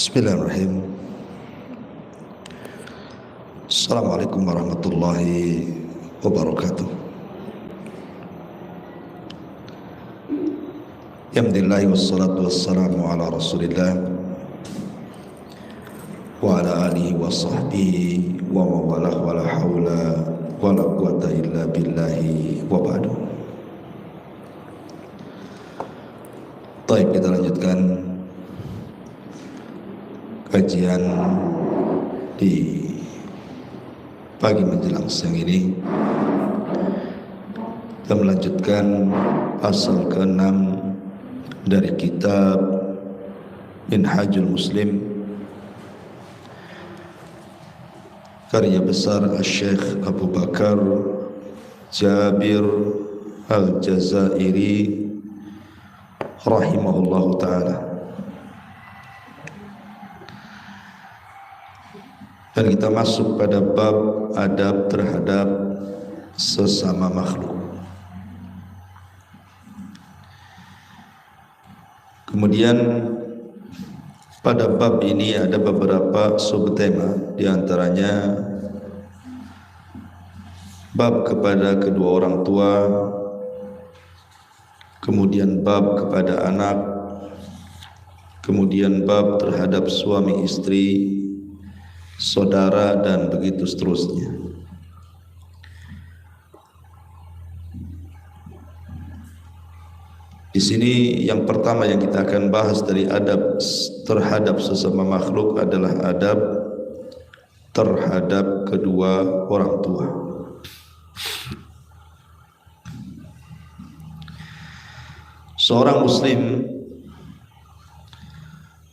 Bismillahirrahmanirrahim. Assalamualaikum warahmatullahi wabarakatuh. Alhamdulillah wassalatu wassalamu ala Rasulillah wa ala alihi wa sahbihi wa mawalah wa la hawla wa la quwata illa billahi wa ba'du. Baik, kita lanjutkan kajian di pagi menjelang siang ini. Kita melanjutkan pasal ke-6 dari kitab Minhajul Muslim karya besar Syekh Abu Bakar Jabir Al-Jazairi rahimahullahu ta'ala. Dan kita masuk pada bab adab terhadap sesama makhluk. Kemudian pada bab ini ada beberapa subtema, di antaranya bab kepada kedua orang tua, kemudian bab kepada anak, kemudian bab terhadap suami istri, saudara, dan begitu seterusnya. Di sini yang pertama yang kita akan bahas dari adab terhadap sesama makhluk adalah adab terhadap kedua orang tua. Seorang muslim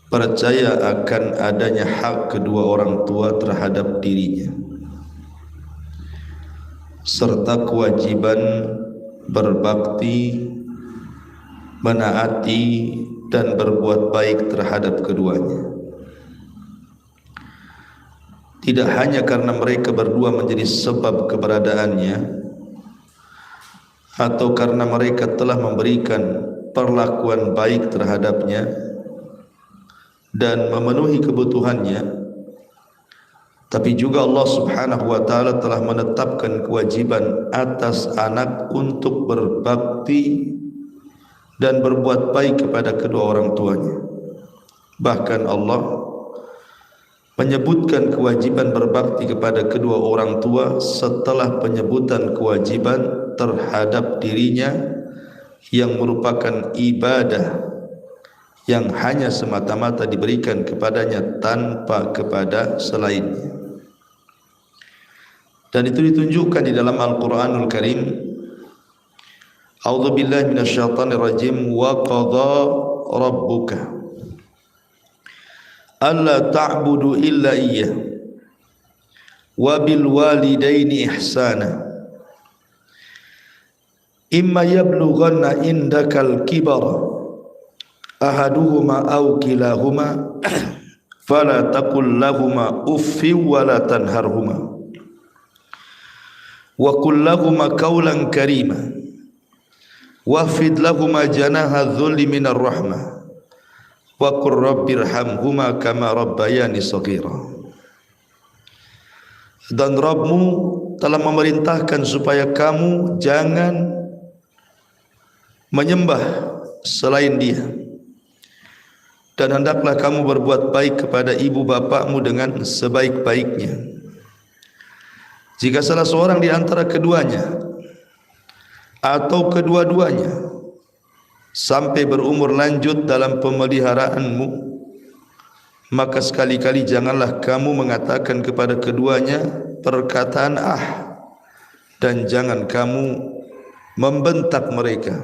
percaya akan adanya hak kedua orang tua terhadap dirinya, serta kewajiban berbakti, menaati, dan berbuat baik terhadap keduanya. Tidak hanya karena mereka berdua menjadi sebab keberadaannya, atau karena mereka telah memberikan perlakuan baik terhadapnya dan memenuhi kebutuhannya, tapi juga Allah Subhanahu wa ta'ala telah menetapkan kewajiban atas anak untuk berbakti dan berbuat baik kepada kedua orang tuanya. Bahkan Allah menyebutkan kewajiban berbakti kepada kedua orang tua setelah penyebutan kewajiban terhadap dirinya yang merupakan ibadah yang hanya semata-mata diberikan kepadanya tanpa kepada selainnya. Dan itu ditunjukkan di dalam Al-Quranul Karim. A'udzubillahi minasyaitonir rajim. Wa qadha rabbuka alla ta'budu illa iyyah wa bil walidaini ihsana imma yablughanna indakal kibara ahaduhuma aw kilahuma fala taqul lahuma uffi wa la tanharhuma wa qul lahuma qawlan karima wafid lahuma janaha dhulli minar rahmah wa qur rabbirhamhuma kama rabbayani shaghira. Dan Rabbmu telah memerintahkan supaya kamu jangan menyembah selain Dia, dan hendaklah kamu berbuat baik kepada ibu bapakmu dengan sebaik-baiknya. Jika salah seorang di antara keduanya atau kedua-duanya sampai berumur lanjut dalam pemeliharaanmu, maka sekali-kali janganlah kamu mengatakan kepada keduanya perkataan dan jangan kamu membentak mereka.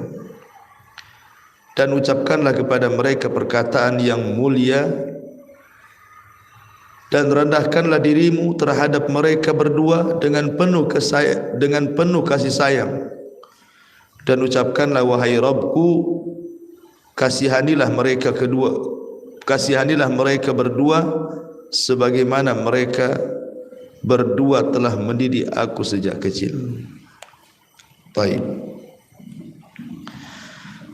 Dan ucapkanlah kepada mereka perkataan yang mulia, dan rendahkanlah dirimu terhadap mereka berdua dengan penuh kasih sayang. Dan ucapkanlah, wahai Rabbku, kasihanilah mereka berdua sebagaimana mereka berdua telah mendidik aku sejak kecil. Baik.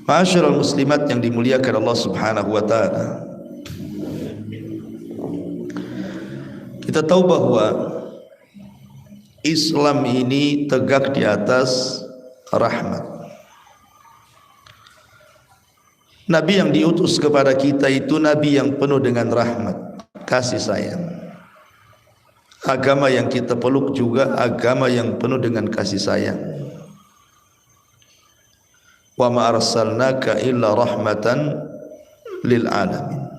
Ma'asyiral muslimat yang dimuliakan Allah Subhanahu wa taala. Kita tahu bahwa Islam ini tegak di atas rahmat. Nabi yang diutus kepada kita itu nabi yang penuh dengan rahmat, kasih sayang. Agama yang kita peluk juga agama yang penuh dengan kasih sayang. Wa ma arsalnaka illa rahmatan lil alamin.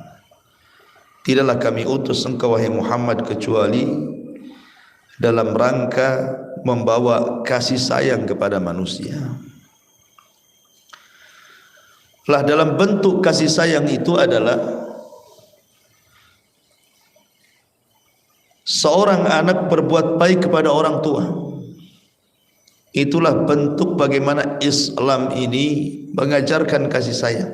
Tidaklah kami utus engkau wahai Muhammad kecuali dalam rangka membawa kasih sayang kepada manusia. Lah dalam bentuk kasih sayang itu adalah seorang anak berbuat baik kepada orang tua. Itulah bentuk bagaimana Islam ini mengajarkan kasih sayang.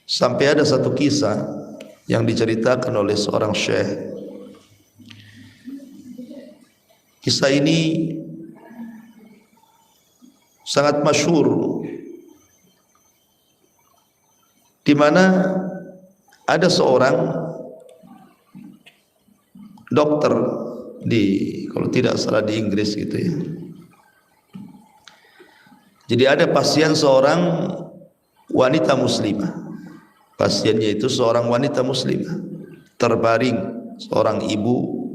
Sampai ada satu kisah yang diceritakan oleh seorang syekh. Kisah ini sangat masyhur, di mana ada seorang dokter kalau tidak salah di Inggris gitu ya. Jadi ada pasien seorang wanita muslimah. Pasiennya itu seorang wanita muslimah, terbaring, seorang ibu,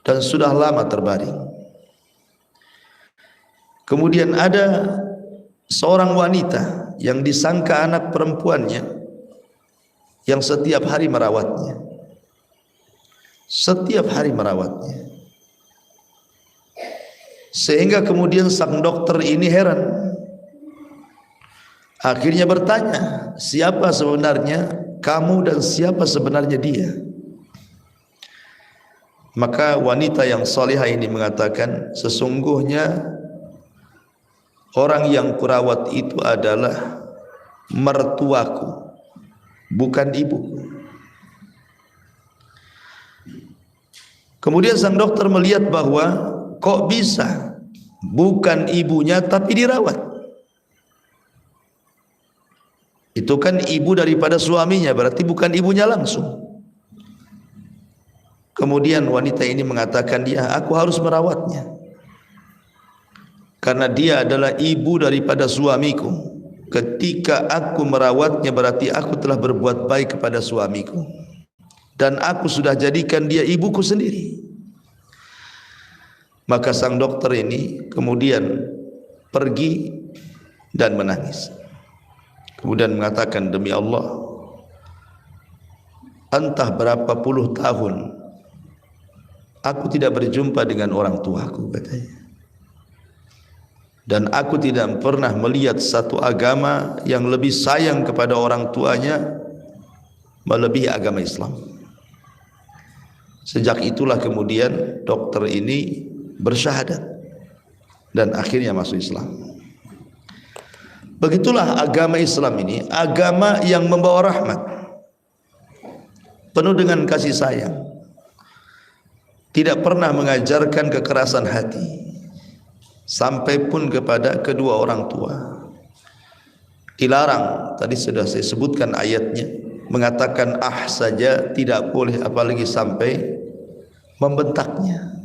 dan sudah lama terbaring. Kemudian ada seorang wanita yang disangka anak perempuannya yang setiap hari merawatnya. Setiap hari merawatnya. Sehingga kemudian sang dokter ini heran. Akhirnya bertanya, siapa sebenarnya kamu dan siapa sebenarnya dia? Maka wanita yang salihah ini mengatakan, sesungguhnya orang yang kurawat itu adalah mertuaku, bukan ibuku. Kemudian sang dokter melihat bahwa kok bisa bukan ibunya tapi dirawat. Itu kan ibu daripada suaminya, berarti bukan ibunya langsung. Kemudian wanita ini mengatakan, aku harus merawatnya karena dia adalah ibu daripada suamiku. Ketika aku merawatnya berarti aku telah berbuat baik kepada suamiku, dan aku sudah jadikan dia ibuku sendiri. Maka sang dokter ini kemudian pergi dan menangis. Kemudian mengatakan, demi Allah, entah berapa puluh tahun aku tidak berjumpa dengan orang tuaku, katanya. Dan aku tidak pernah melihat satu agama yang lebih sayang kepada orang tuanya melebihi agama Islam. Sejak itulah kemudian dokter ini bersyahadat dan akhirnya masuk Islam. Begitulah agama Islam ini, agama yang membawa rahmat, penuh dengan kasih sayang, tidak pernah mengajarkan kekerasan hati, sampai pun kepada kedua orang tua. Dilarang, tadi sudah saya sebutkan ayatnya, mengatakan saja tidak boleh, apalagi sampai membentaknya.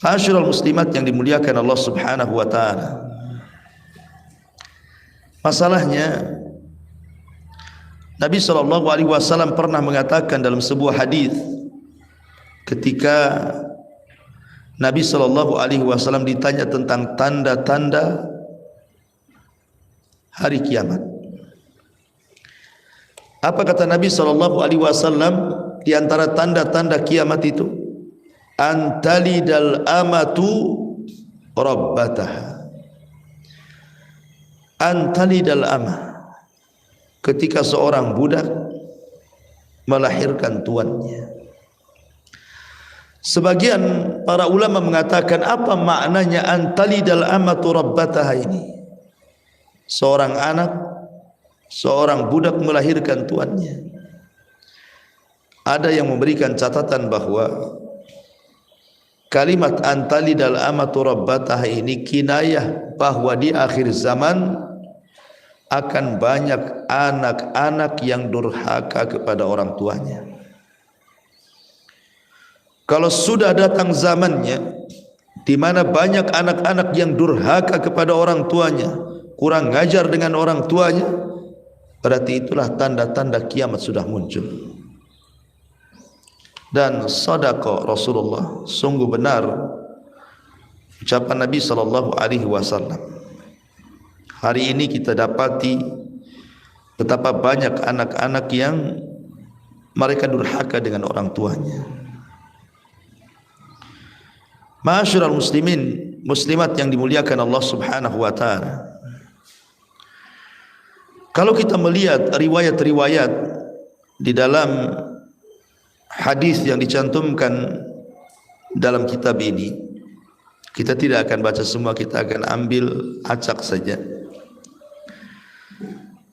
Ma'asyiral muslimat yang dimuliakan Allah Subhanahu wa taala. Masalahnya Nabi SAW pernah mengatakan dalam sebuah hadis, ketika Nabi SAW ditanya tentang tanda-tanda hari kiamat. Apa kata Nabi SAW di antara tanda-tanda kiamat itu? Antalidal amatu rabbataha. Antalidal amah, ketika seorang budak melahirkan tuannya. Sebagian para ulama mengatakan, apa maknanya antalidal amatu rabbataha ini? Seorang anak, seorang budak melahirkan tuannya. Ada yang memberikan catatan bahwa kalimat antalidal amatu rabbataha ini kinayah bahwa di akhir zaman akan banyak anak-anak yang durhaka kepada orang tuanya. Kalau sudah datang zamannya di mana banyak anak-anak yang durhaka kepada orang tuanya, kurang ngajar dengan orang tuanya, berarti itulah tanda-tanda kiamat sudah muncul. Dan sadaqa Rasulullah, sungguh benar ucapan Nabi sallallahu alaihi wasallam. Hari ini kita dapati betapa banyak anak-anak yang mereka durhaka dengan orang tuanya. Ma'asyiral muslimin, muslimat yang dimuliakan Allah Subhanahu wa taala. Kalau kita melihat riwayat-riwayat di dalam hadis yang dicantumkan dalam kitab ini, kita tidak akan baca semua, kita akan ambil acak saja.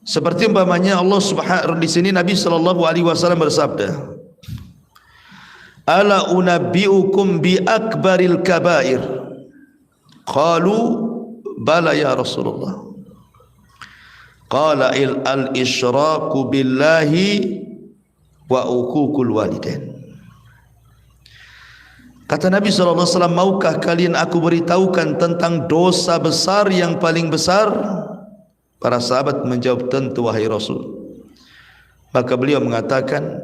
Seperti umpamanya Allah Subhanahu di sini Nabi sallallahu alaihi wasallam bersabda, "Ala unabbiukum bi akbaril kabair?" Qalu, "Bala ya Rasulullah." Qala al-isyraku billahi wa uququl walidain. Kata Nabi SAW, maukah kalian aku beritahukan tentang dosa besar yang paling besar? Para sahabat menjawab, tentu wahai Rasul. Maka beliau mengatakan,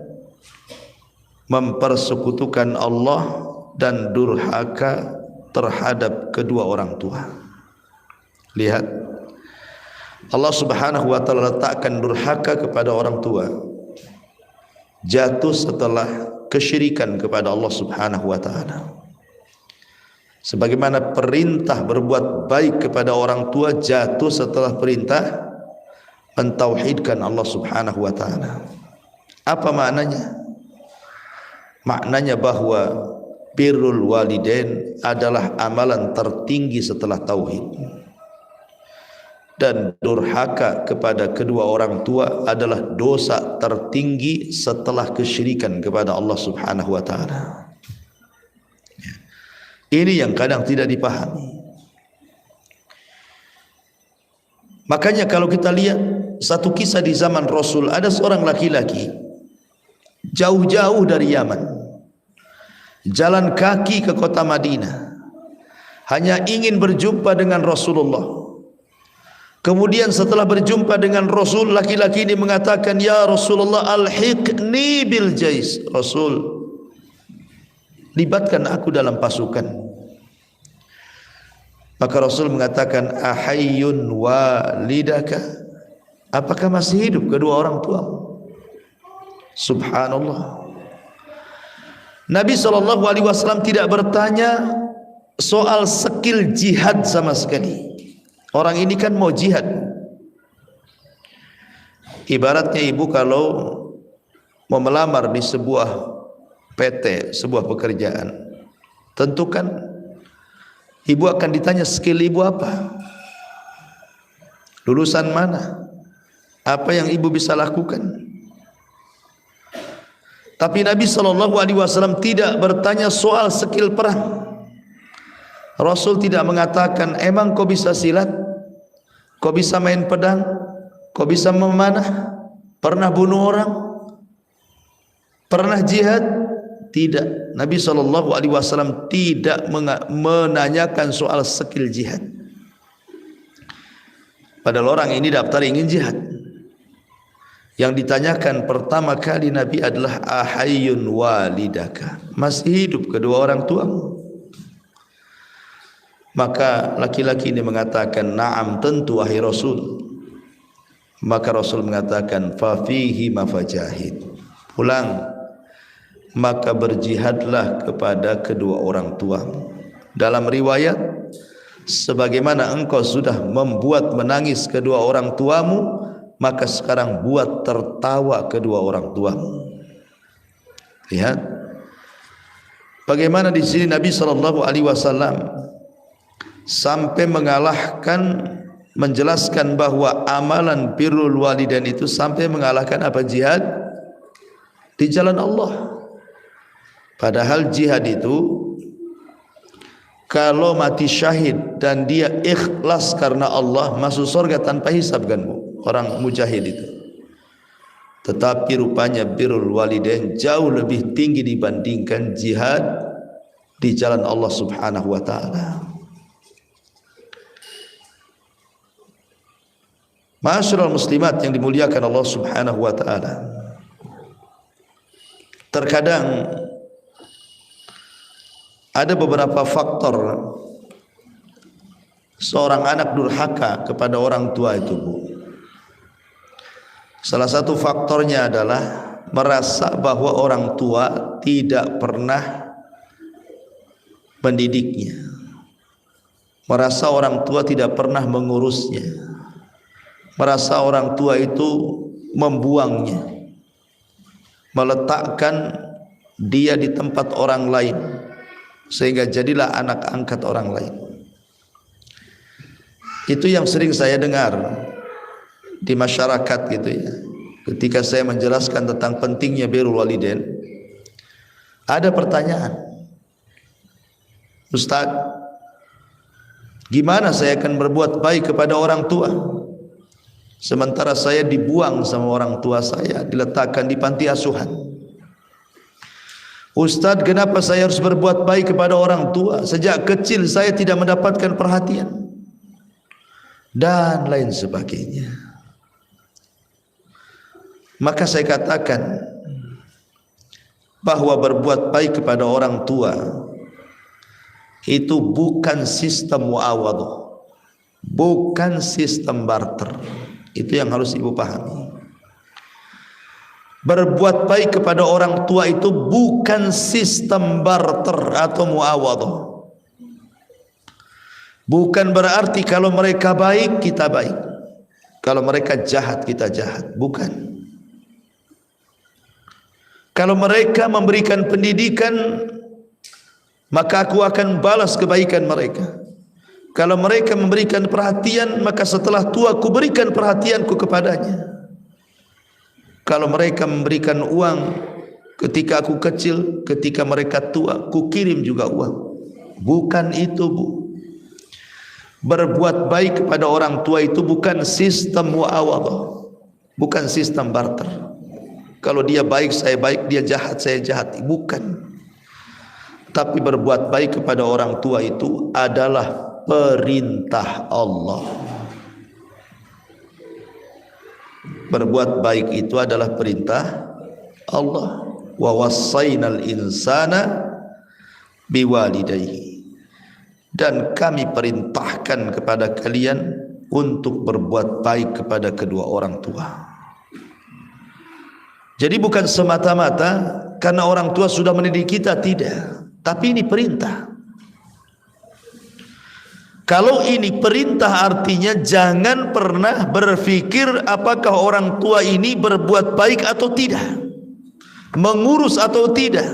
mempersekutukan Allah dan durhaka terhadap kedua orang tua. Lihat, Allah Subhanahu wa taala letakkan durhaka kepada orang tua jatuh setelah kesyirikan kepada Allah Subhanahu wa taala. Sebagaimana perintah berbuat baik kepada orang tua jatuh setelah perintah mentauhidkan Allah Subhanahu wa taala. Apa maknanya? Maknanya bahwa birrul walidain adalah amalan tertinggi setelah tauhid. Dan durhaka kepada kedua orang tua adalah dosa tertinggi setelah kesyirikan kepada Allah Subhanahu wa taala. Ini yang kadang tidak dipahami. Makanya kalau kita lihat satu kisah di zaman Rasul, ada seorang laki-laki jauh-jauh dari Yaman, jalan kaki ke kota Madinah, hanya ingin berjumpa dengan Rasulullah. Kemudian setelah berjumpa dengan Rasul, laki-laki ini mengatakan, "Ya Rasulullah, alhiqni bil jais." Rasul, libatkan aku dalam pasukan. Maka Rasul mengatakan, "Ahayyun walidaka?" Apakah masih hidup kedua orang tuamu? Subhanallah. Nabi SAW tidak bertanya soal skill jihad sama sekali. Orang ini kan mau jihad. Ibaratnya ibu kalau mau melamar di sebuah PT, sebuah pekerjaan, tentukan ibu akan ditanya skill ibu apa, lulusan mana, apa yang ibu bisa lakukan. Tapi Nabi SAW tidak bertanya soal skill perang. Rasul tidak mengatakan, emang kau bisa silat, kau bisa main pedang, kau bisa memanah, pernah bunuh orang, pernah jihad. Tidak. Nabi SAW tidak menanyakan soal skill jihad. Padahal orang ini daftar ingin jihad. Yang ditanyakan pertama kali Nabi adalah, ahayyun walidaka? Masih hidup kedua orang tuamu? Maka laki-laki ini mengatakan, na'am, tentu wahai Rasul. Maka Rasul mengatakan, fa fihi mafajahid. Pulang, maka berjihadlah kepada kedua orang tuamu. Dalam riwayat, sebagaimana engkau sudah membuat menangis kedua orang tuamu, maka sekarang buat tertawa kedua orang tuamu. Lihat bagaimana di sini Nabi SAW sampai menjelaskan bahwa amalan birrul walidain itu sampai mengalahkan apa? Jihad di jalan Allah. Padahal jihad itu kalau mati syahid dan dia ikhlas karena Allah, masuk surga tanpa hisab, kan Bu? orang mujahid itu. Tetapi rupanya birrul walidain jauh lebih tinggi dibandingkan jihad di jalan Allah Subhanahu wa taala. Ma'asyiral muslimat yang dimuliakan Allah Subhanahu wa taala. Terkadang ada beberapa faktor seorang anak durhaka kepada orang tua itu, Bu. Salah satu faktornya adalah merasa bahwa orang tua tidak pernah mendidiknya, merasa orang tua tidak pernah mengurusnya, merasa orang tua itu membuangnya, meletakkan dia di tempat orang lain sehingga jadilah anak angkat orang lain. Itu yang sering saya dengar di masyarakat gitu ya. Ketika saya menjelaskan tentang pentingnya birrul walidain, ada pertanyaan, Ustaz, gimana saya akan berbuat baik kepada orang tua sementara saya dibuang sama orang tua saya, diletakkan di panti asuhan? Ustaz, kenapa saya harus berbuat baik kepada orang tua? Sejak kecil saya tidak mendapatkan perhatian, dan lain sebagainya. Maka saya katakan bahwa berbuat baik kepada orang tua itu bukan sistem muawadhah, bukan sistem barter. Itu yang harus ibu pahami. Berbuat baik kepada orang tua itu bukan sistem barter atau muawadhah. Bukan berarti kalau mereka baik kita baik, kalau mereka jahat kita jahat. Bukan. Kalau mereka memberikan pendidikan, maka aku akan balas kebaikan mereka. Kalau mereka memberikan perhatian, maka setelah tua aku berikan perhatianku kepadanya. Kalau mereka memberikan uang ketika aku kecil, ketika mereka tua, ku kirim juga uang. Bukan itu, Bu. Berbuat baik kepada orang tua itu bukan sistem muawadhah, bukan sistem barter. Kalau dia baik saya baik, dia jahat saya jahat, bukan. Tapi berbuat baik kepada orang tua itu adalah perintah Allah. Berbuat baik itu adalah perintah Allah. Wa wassaynal insana biwalidayhi. Dan kami perintahkan kepada kalian untuk berbuat baik kepada kedua orang tua. Jadi bukan semata-mata karena orang tua sudah mendidik kita, tidak. Tapi ini perintah. Kalau ini perintah artinya jangan pernah berpikir apakah orang tua ini berbuat baik atau tidak, mengurus atau tidak,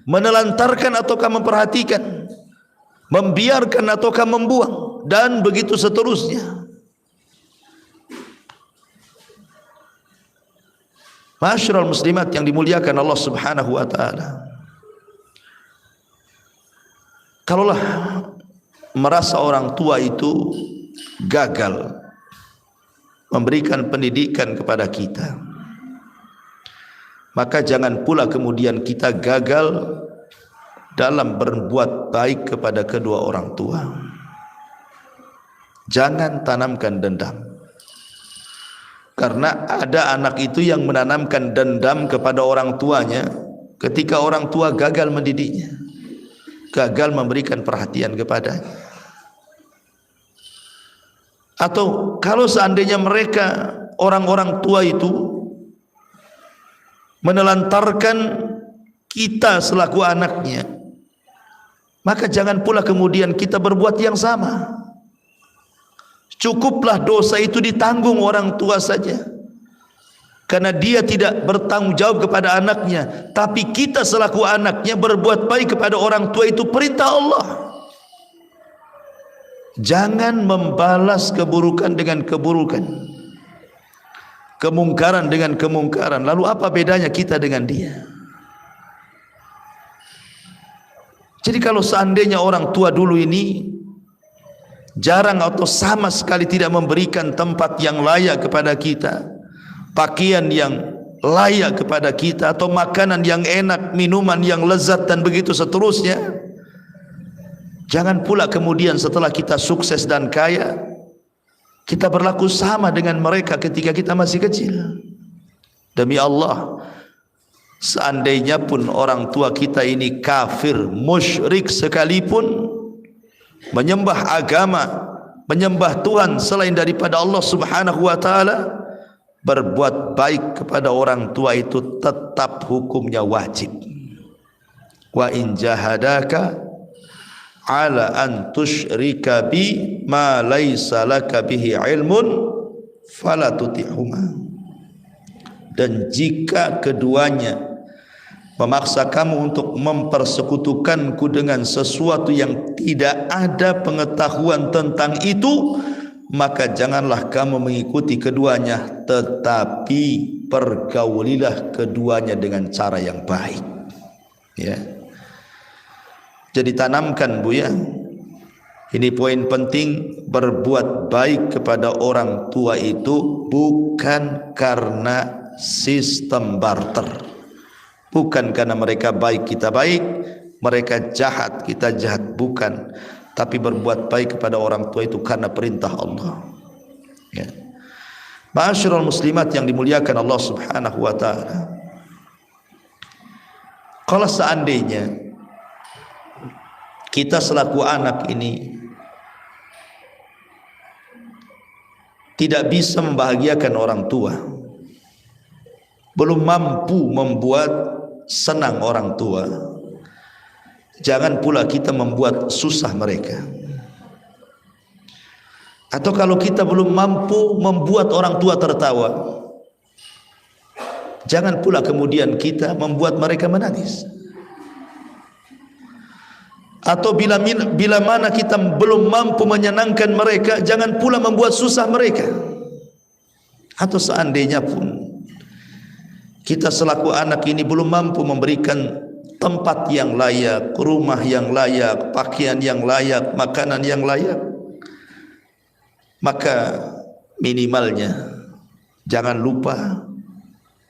menelantarkan ataukah memperhatikan, membiarkan ataukah membuang, dan begitu seterusnya. Ma'asyiral muslimat yang dimuliakan Allah Subhanahu wa taala. Kalaulah merasa orang tua itu gagal memberikan pendidikan kepada kita, maka jangan pula kemudian kita gagal dalam berbuat baik kepada kedua orang tua. Jangan tanamkan dendam. Karena ada anak itu yang menanamkan dendam kepada orang tuanya ketika orang tua gagal mendidiknya, gagal memberikan perhatian kepadanya. Atau kalau seandainya mereka orang-orang tua itu menelantarkan kita selaku anaknya, maka jangan pula kemudian kita berbuat yang sama. Cukuplah dosa itu ditanggung orang tua saja, karena dia tidak bertanggung jawab kepada anaknya. Tapi kita selaku anaknya berbuat baik kepada orang tua itu perintah Allah. Jangan membalas keburukan dengan keburukan, kemungkaran dengan kemungkaran. Lalu apa bedanya kita dengan dia? Jadi kalau seandainya orang tua dulu ini jarang atau sama sekali tidak memberikan tempat yang layak kepada kita, pakaian yang layak kepada kita, atau makanan yang enak, minuman yang lezat, dan begitu seterusnya. Jangan pula kemudian setelah kita sukses dan kaya, kita berlaku sama dengan mereka ketika kita masih kecil. Demi Allah, seandainya pun orang tua kita ini kafir, musyrik sekalipun, menyembah agama, menyembah Tuhan selain daripada Allah Subhanahu wa taala, berbuat baik kepada orang tua itu tetap hukumnya wajib. Wa in jahadaka ala an tusyrika bi ma laisa laka bihi ilmun fala tuti'huma. Dan jika keduanya memaksa kamu untuk mempersekutukanku dengan sesuatu yang tidak ada pengetahuan tentang itu, maka janganlah kamu mengikuti keduanya, tetapi pergaulilah keduanya dengan cara yang baik. Ya. Jadi tanamkan Bu ya. Ini poin penting, berbuat baik kepada orang tua itu bukan karena sistem barter. Bukan karena mereka baik kita baik, mereka jahat kita jahat, bukan. Tapi berbuat baik kepada orang tua itu karena perintah Allah. Ya. Ma'asyiral muslimat yang dimuliakan Allah Subhanahu wa taala. Kalau seandainya kita selaku anak ini tidak bisa membahagiakan orang tua, belum mampu membuat senang orang tua, jangan pula kita membuat susah mereka. Atau kalau kita belum mampu membuat orang tua tertawa, jangan pula kemudian kita membuat mereka menangis. Atau bila mana kita belum mampu menyenangkan mereka, jangan pula membuat susah mereka. Atau seandainya pun kita selaku anak ini belum mampu memberikan tempat yang layak, rumah yang layak, pakaian yang layak, makanan yang layak, maka minimalnya jangan lupa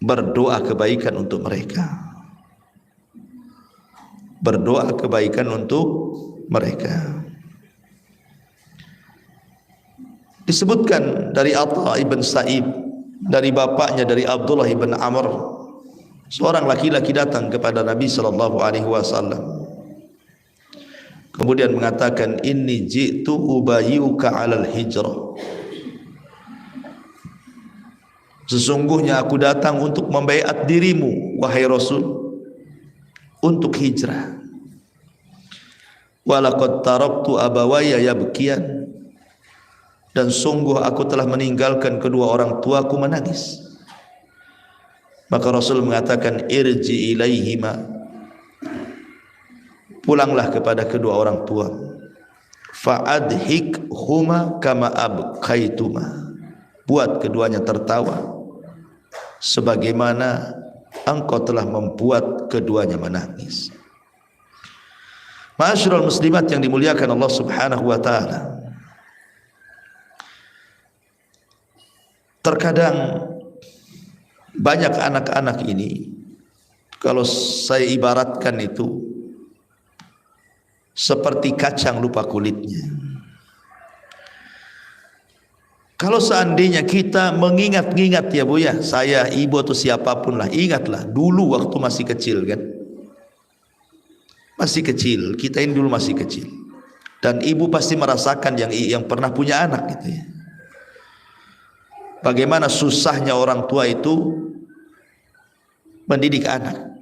berdoa kebaikan untuk mereka. Berdoa kebaikan untuk mereka. Disebutkan dari Atha ibn Sa'ib, dari bapaknya, dari Abdullah ibn Amr, seorang laki-laki datang kepada Nabi sallallahu alaihi wasallam, kemudian mengatakan, inni ji'tu ubayyuka 'alal hijrah. Sesungguhnya aku datang untuk membaiat dirimu wahai Rasul untuk hijrah. Walaqad taraktu abawayya yabkiyan, dan sungguh aku telah meninggalkan kedua orang tuaku menangis. Maka Rasul mengatakan, irji ilaihima, pulanglah kepada kedua orang tua, fa'adhik huma kama abqaituma, buat keduanya tertawa sebagaimana engkau telah membuat keduanya menangis. Ma'asyiral muslimat yang dimuliakan Allah Subhanahu wa taala, terkadang banyak anak-anak ini, kalau saya ibaratkan itu seperti kacang lupa kulitnya. Kalau seandainya kita mengingat-ingat ya Bu ya, saya, ibu atau siapapun lah, ingatlah dulu waktu masih kecil kan. Masih kecil, kita ini dulu masih kecil. Dan ibu pasti merasakan yang pernah punya anak gitu ya. Bagaimana susahnya orang tua itu mendidik anak,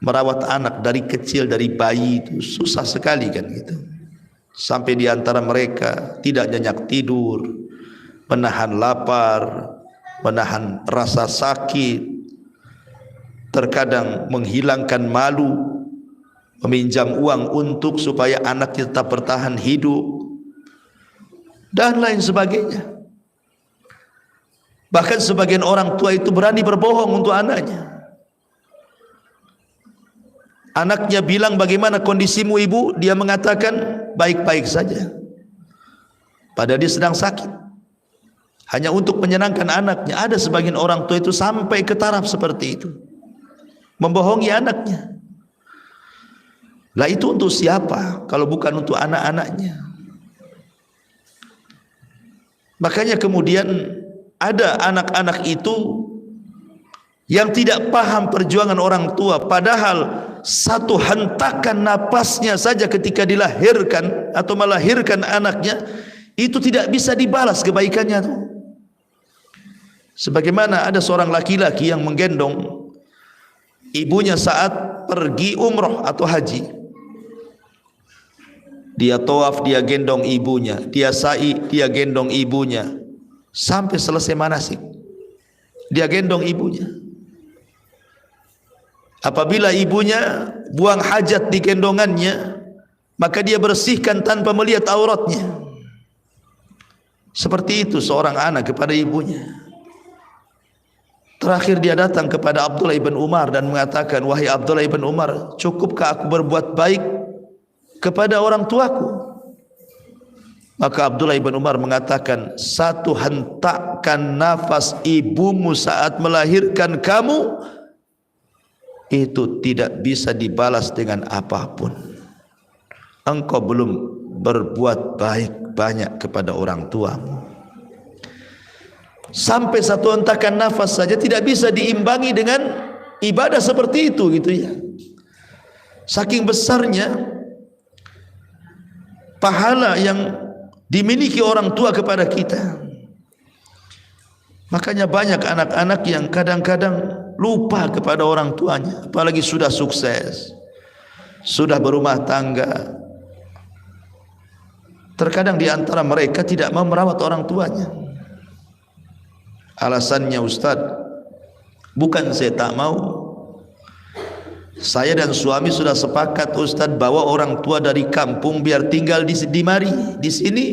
merawat anak dari kecil, dari bayi itu susah sekali kan gitu. Sampai di antara mereka tidak nyenyak tidur, menahan lapar, menahan rasa sakit, terkadang menghilangkan malu, meminjam uang untuk supaya anaknya tetap bertahan hidup, dan lain sebagainya. Bahkan sebagian orang tua itu berani berbohong untuk anaknya. Anaknya bilang, bagaimana kondisimu ibu? Dia mengatakan baik-baik saja. padahal dia sedang sakit, hanya untuk menyenangkan anaknya. Ada sebagian orang tua itu sampai ke taraf seperti itu, membohongi anaknya. Lah itu untuk siapa kalau bukan untuk anak-anaknya? Makanya kemudian ada anak-anak itu yang tidak paham perjuangan orang tua, padahal satu hentakan napasnya saja ketika dilahirkan atau melahirkan anaknya itu tidak bisa dibalas kebaikannya tuh. Sebagaimana ada seorang laki-laki yang menggendong ibunya saat pergi umroh atau haji. Dia tawaf, dia gendong ibunya, dia sa'i, dia gendong ibunya sampai selesai manasik. Dia gendong ibunya. Apabila ibunya buang hajat di gendongannya, maka dia bersihkan tanpa melihat auratnya. Seperti itu seorang anak kepada ibunya. Terakhir dia datang kepada Abdullah ibn Umar dan mengatakan, wahai Abdullah ibn Umar, cukupkah aku berbuat baik kepada orang tuaku? Maka Abdullah ibn Umar mengatakan, satu hentakan nafas ibumu saat melahirkan kamu itu tidak bisa dibalas dengan apapun. Engkau belum berbuat baik banyak kepada orang tuamu. Sampai satu hentakan nafas saja tidak bisa diimbangi dengan ibadah seperti itu, gitu ya. Saking besarnya pahala yang dimiliki orang tua kepada kita. Makanya banyak anak-anak yang kadang-kadang lupa kepada orang tuanya, apalagi sudah sukses, sudah berumah tangga. Terkadang di antara mereka tidak mau merawat orang tuanya. Alasannya, Ustaz, bukan saya tak mau. Saya dan suami sudah sepakat, Ustaz, bawa orang tua dari kampung biar tinggal di sini.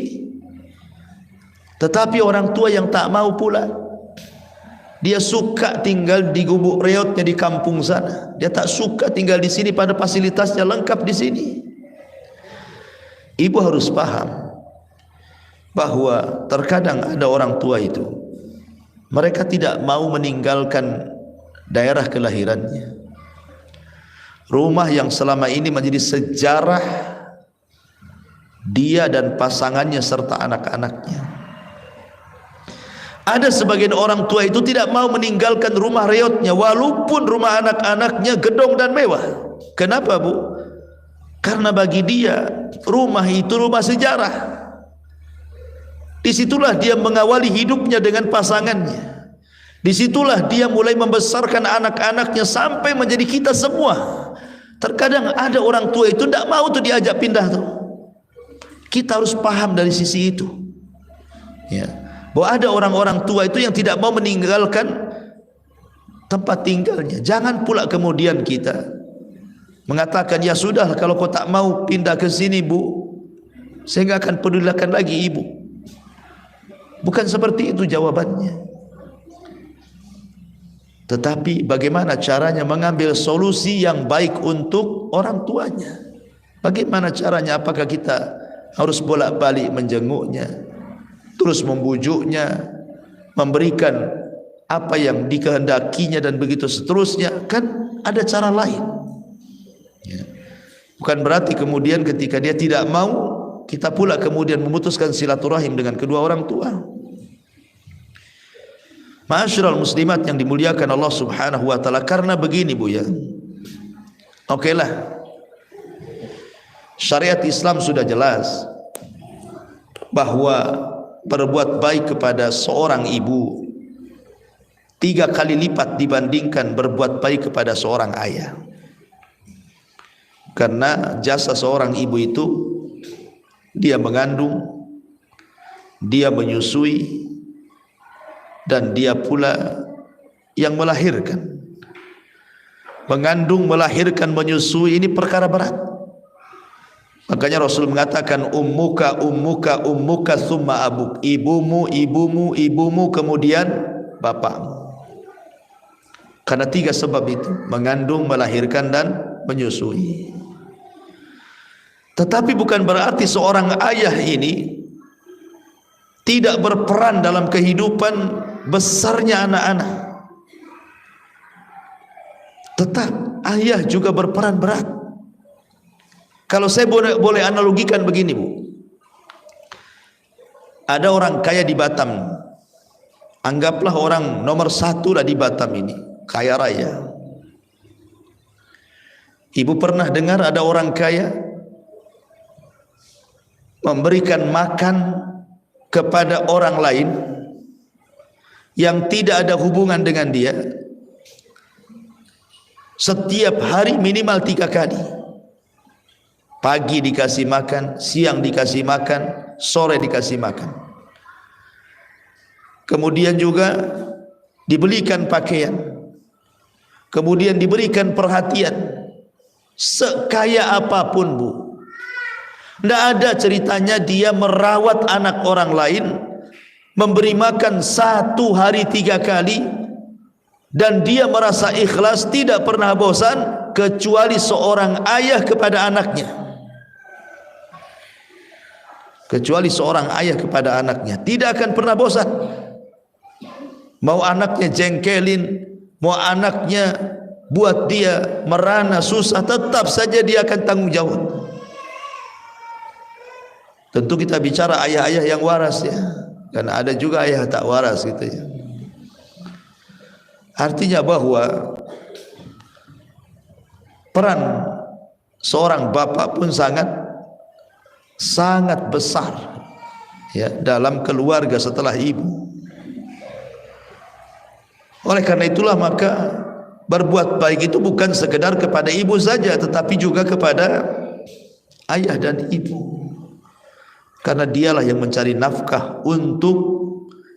Tetapi orang tua yang tak mau pula. Dia suka tinggal di gubuk reotnya di kampung sana. Dia tak suka tinggal di sini pada fasilitasnya lengkap di sini. Ibu harus paham bahwa terkadang ada orang tua itu, mereka tidak mau meninggalkan daerah kelahirannya, rumah yang selama ini menjadi sejarah dia dan pasangannya serta anak-anaknya. Ada sebagian orang tua itu tidak mau meninggalkan rumah reotnya, walaupun rumah anak-anaknya gedong dan mewah. Kenapa, Bu? Karena bagi dia rumah itu rumah sejarah. Disitulah dia mengawali hidupnya dengan pasangannya. Disitulah dia mulai membesarkan anak-anaknya sampai menjadi kita semua. Terkadang ada orang tua itu tidak mau tuh diajak pindah tuh. Kita harus paham dari sisi itu, ya. Bahwa ada orang-orang tua itu yang tidak mau meninggalkan tempat tinggalnya. Jangan pula kemudian kita mengatakan, ya sudah, kalau kau tak mau pindah ke sini, Bu, saya enggak akan pedulikan lagi ibu. Bukan seperti itu jawabannya. Tetapi bagaimana caranya mengambil solusi yang baik untuk orang tuanya? Bagaimana caranya? Apakah kita harus bolak-balik menjenguknya, terus membujuknya, memberikan apa yang dikehendakinya dan begitu seterusnya? Kan ada cara lain, ya. Bukan berarti kemudian ketika dia tidak mau, kita pula kemudian memutuskan silaturahim dengan kedua orang tua. Ma'asyiral muslimat yang dimuliakan Allah Subhanahu wa taala, karena begini, Bu, ya. Okelah, syariat Islam sudah jelas bahwa berbuat baik kepada seorang ibu 3 kali lipat dibandingkan berbuat baik kepada seorang ayah. Karena jasa seorang ibu itu, dia mengandung, dia menyusui, dan dia pula yang melahirkan. Mengandung, melahirkan, menyusui ini perkara berat. Makanya Rasul mengatakan, ummuka ummuka ummuka summa abuk. Ibumu, ibumu, ibumu, kemudian bapakmu. Karena 3 sebab itu, mengandung, melahirkan, dan menyusui. Tetapi bukan berarti seorang ayah ini tidak berperan dalam kehidupan besarnya anak-anak. Tetap ayah juga berperan berat. Kalau saya boleh analogikan begini, Bu. Ada orang kaya di Batam. Anggaplah orang nomor 1 lah di Batam ini, kaya raya. Ibu pernah dengar ada orang kaya memberikan makan kepada orang lain yang tidak ada hubungan dengan dia setiap hari minimal 3 kali. Pagi dikasih makan, siang dikasih makan, sore dikasih makan. Kemudian juga dibelikan pakaian, kemudian diberikan perhatian. Sekaya apapun, Bu, tidak ada ceritanya dia merawat anak orang lain, memberi makan 1 hari 3 kali, dan dia merasa ikhlas, tidak pernah bosan, kecuali seorang ayah kepada anaknya. Kecuali seorang ayah kepada anaknya, tidak akan pernah bosan. Mau anaknya jengkelin, mau anaknya buat dia merana susah, tetap saja dia akan tanggung jawab. Tentu kita bicara ayah-ayah yang waras ya, karena ada juga ayah tak waras gitu ya. Artinya bahwa peran seorang bapak pun sangat besar ya dalam keluarga setelah ibu. Oleh karena itulah maka berbuat baik itu bukan sekedar kepada ibu saja, tetapi juga kepada ayah dan ibu, karena dialah yang mencari nafkah untuk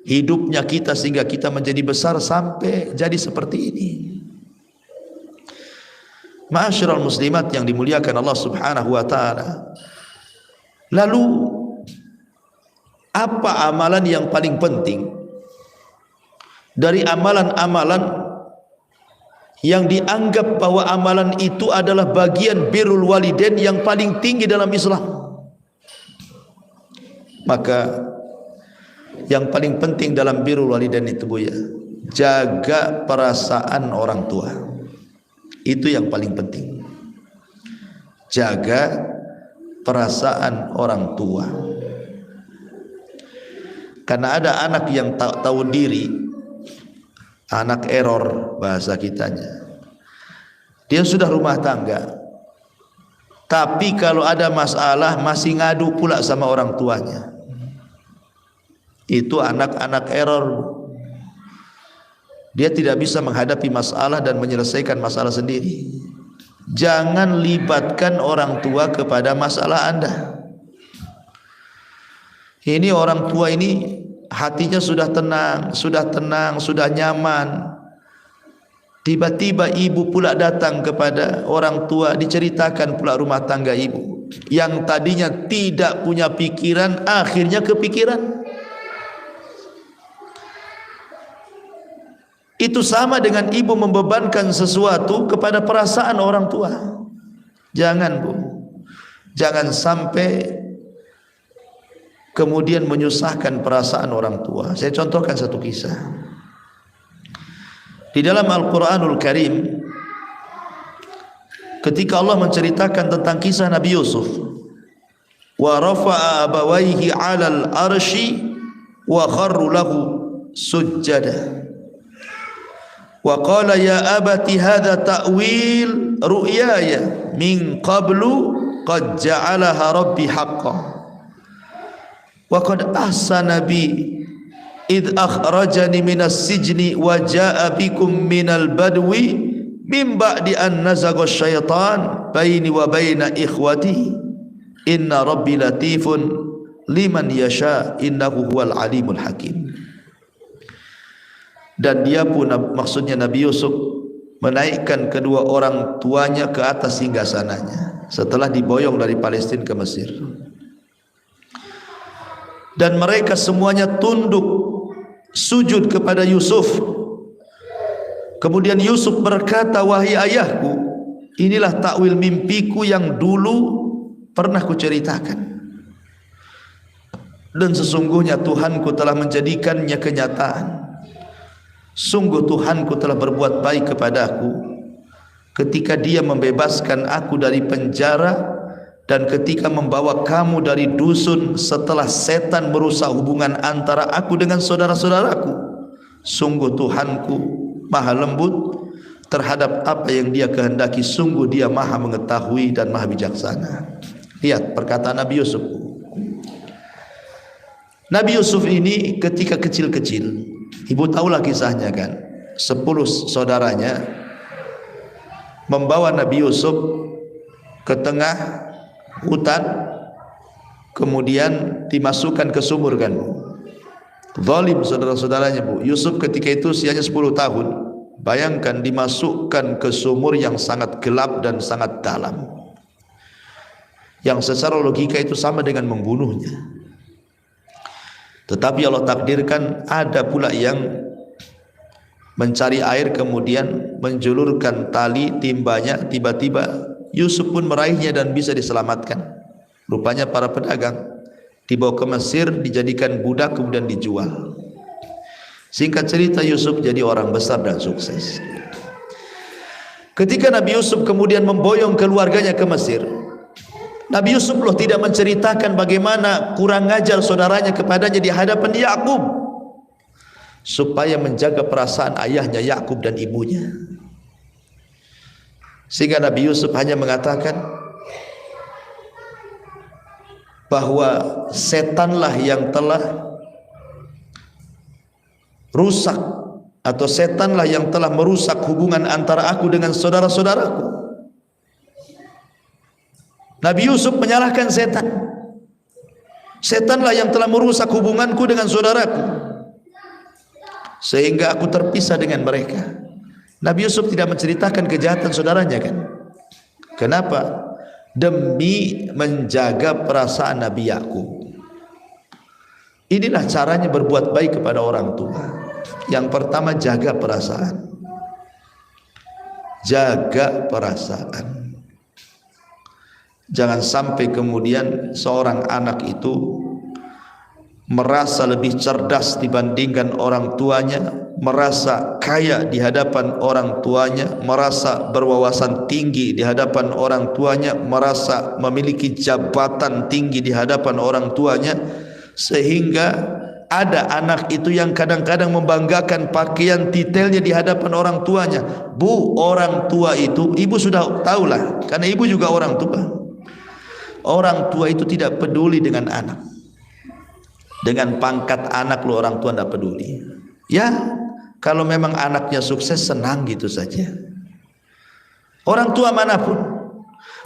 hidupnya kita sehingga kita menjadi besar sampai jadi seperti ini. Ma'asyiral muslimat yang dimuliakan Allah Subhanahu wa taala. Lalu apa amalan yang paling penting dari amalan-amalan yang dianggap bahwa amalan itu adalah bagian birrul walidain yang paling tinggi dalam Islam? Maka yang paling penting dalam birrul walidain itu, Bu, ya, jaga perasaan orang tua. Itu yang paling penting. Jaga perasaan orang tua. Karena ada anak yang tak tahu diri, anak error bahasa kitanya. Dia sudah rumah tangga, tapi kalau ada masalah masih ngadu pula sama orang tuanya. Itu anak-anak error. Dia tidak bisa menghadapi masalah dan menyelesaikan masalah sendiri. Jangan libatkan orang tua kepada masalah Anda. Ini orang tua ini hatinya sudah tenang, sudah nyaman. Tiba-tiba ibu pula datang kepada orang tua, diceritakan pula rumah tangga ibu. Yang tadinya tidak punya pikiran, akhirnya kepikiran. Itu sama dengan ibu membebankan sesuatu kepada perasaan orang tua. Jangan, Bu. Jangan sampai kemudian menyusahkan perasaan orang tua. Saya contohkan satu kisah. Di dalam Al-Quranul Karim, ketika Allah menceritakan tentang kisah Nabi Yusuf, wa rafa'a abawaihi 'alal arsy wa kharru lahu sujjada. Wa qala ya abati hadha ta'wil ru'yaya min qablu qad ja'alaha rabbi haqqan wa qad ahsana bi id akhrajani minas sijni wa ja'a bikum minal badwi min ba'di an nazagha syaitan baini wa baina ikhwati inna rabbi latifun liman yasha innahu huwal alimul hakim. Dan dia pun, maksudnya Nabi Yusuf, menaikkan kedua orang tuanya ke atas singgasananya setelah diboyong dari Palestina ke Mesir. Dan mereka semuanya tunduk sujud kepada Yusuf. Kemudian Yusuf berkata, wahai ayahku, inilah takwil mimpiku yang dulu pernah kuceritakan. dan sesungguhnya Tuhanku telah menjadikannya kenyataan. Sungguh Tuhanku telah berbuat baik kepadaku ketika Dia membebaskan aku dari penjara dan ketika membawa kamu dari dusun setelah setan merusak hubungan antara aku dengan saudara-saudaraku. Sungguh Tuhanku maha lembut terhadap apa yang Dia kehendaki. Sungguh Dia maha mengetahui dan maha bijaksana. Lihat perkataan Nabi Yusuf. Nabi Yusuf ini ketika kecil-kecil, ibu tahulah kisahnya kan, 10 saudaranya membawa Nabi Yusuf ke tengah hutan, kemudian dimasukkan ke sumur kan. Zalim saudara-saudaranya bu. Yusuf ketika itu usianya 10 tahun. Bayangkan dimasukkan ke sumur yang sangat gelap dan sangat dalam, yang secara logika itu sama dengan membunuhnya. Tetapi Allah takdirkan ada pula yang mencari air kemudian menjulurkan tali timbanya, tiba-tiba Yusuf pun meraihnya dan bisa diselamatkan. Rupanya para pedagang dibawa ke Mesir, dijadikan budak kemudian dijual. Singkat cerita Yusuf jadi orang besar dan sukses. Ketika Nabi Yusuf kemudian memboyong keluarganya ke Mesir, Nabi Yusuf loh tidak menceritakan bagaimana kurang ajar saudaranya kepadanya di hadapan Yakub, supaya menjaga perasaan ayahnya Yakub dan ibunya. Sehingga Nabi Yusuf hanya mengatakan bahwa setanlah yang telah rusak, atau setanlah yang telah merusak hubungan antara aku dengan saudara-saudaraku. Nabi Yusuf menyalahkan setan. Setanlah yang telah merusak hubunganku dengan saudaraku, sehingga aku terpisah dengan mereka. Nabi Yusuf tidak menceritakan kejahatan saudaranya kan. Kenapa? Demi menjaga perasaan Nabi Yakub. Inilah caranya berbuat baik kepada orang tua. Yang pertama, jaga perasaan. Jaga perasaan. Jangan sampai kemudian seorang anak itu merasa lebih cerdas dibandingkan orang tuanya, merasa kaya di hadapan orang tuanya, merasa berwawasan tinggi di hadapan orang tuanya, merasa memiliki jabatan tinggi di hadapan orang tuanya, sehingga ada anak itu yang kadang-kadang membanggakan pakaian detailnya di hadapan orang tuanya. Bu, orang tua itu, ibu sudah tahulah, karena ibu juga orang tua. Orang tua itu tidak peduli dengan anak. Dengan pangkat anak lo orang tua tidak peduli. Ya, kalau memang anaknya sukses senang gitu saja. Orang tua manapun,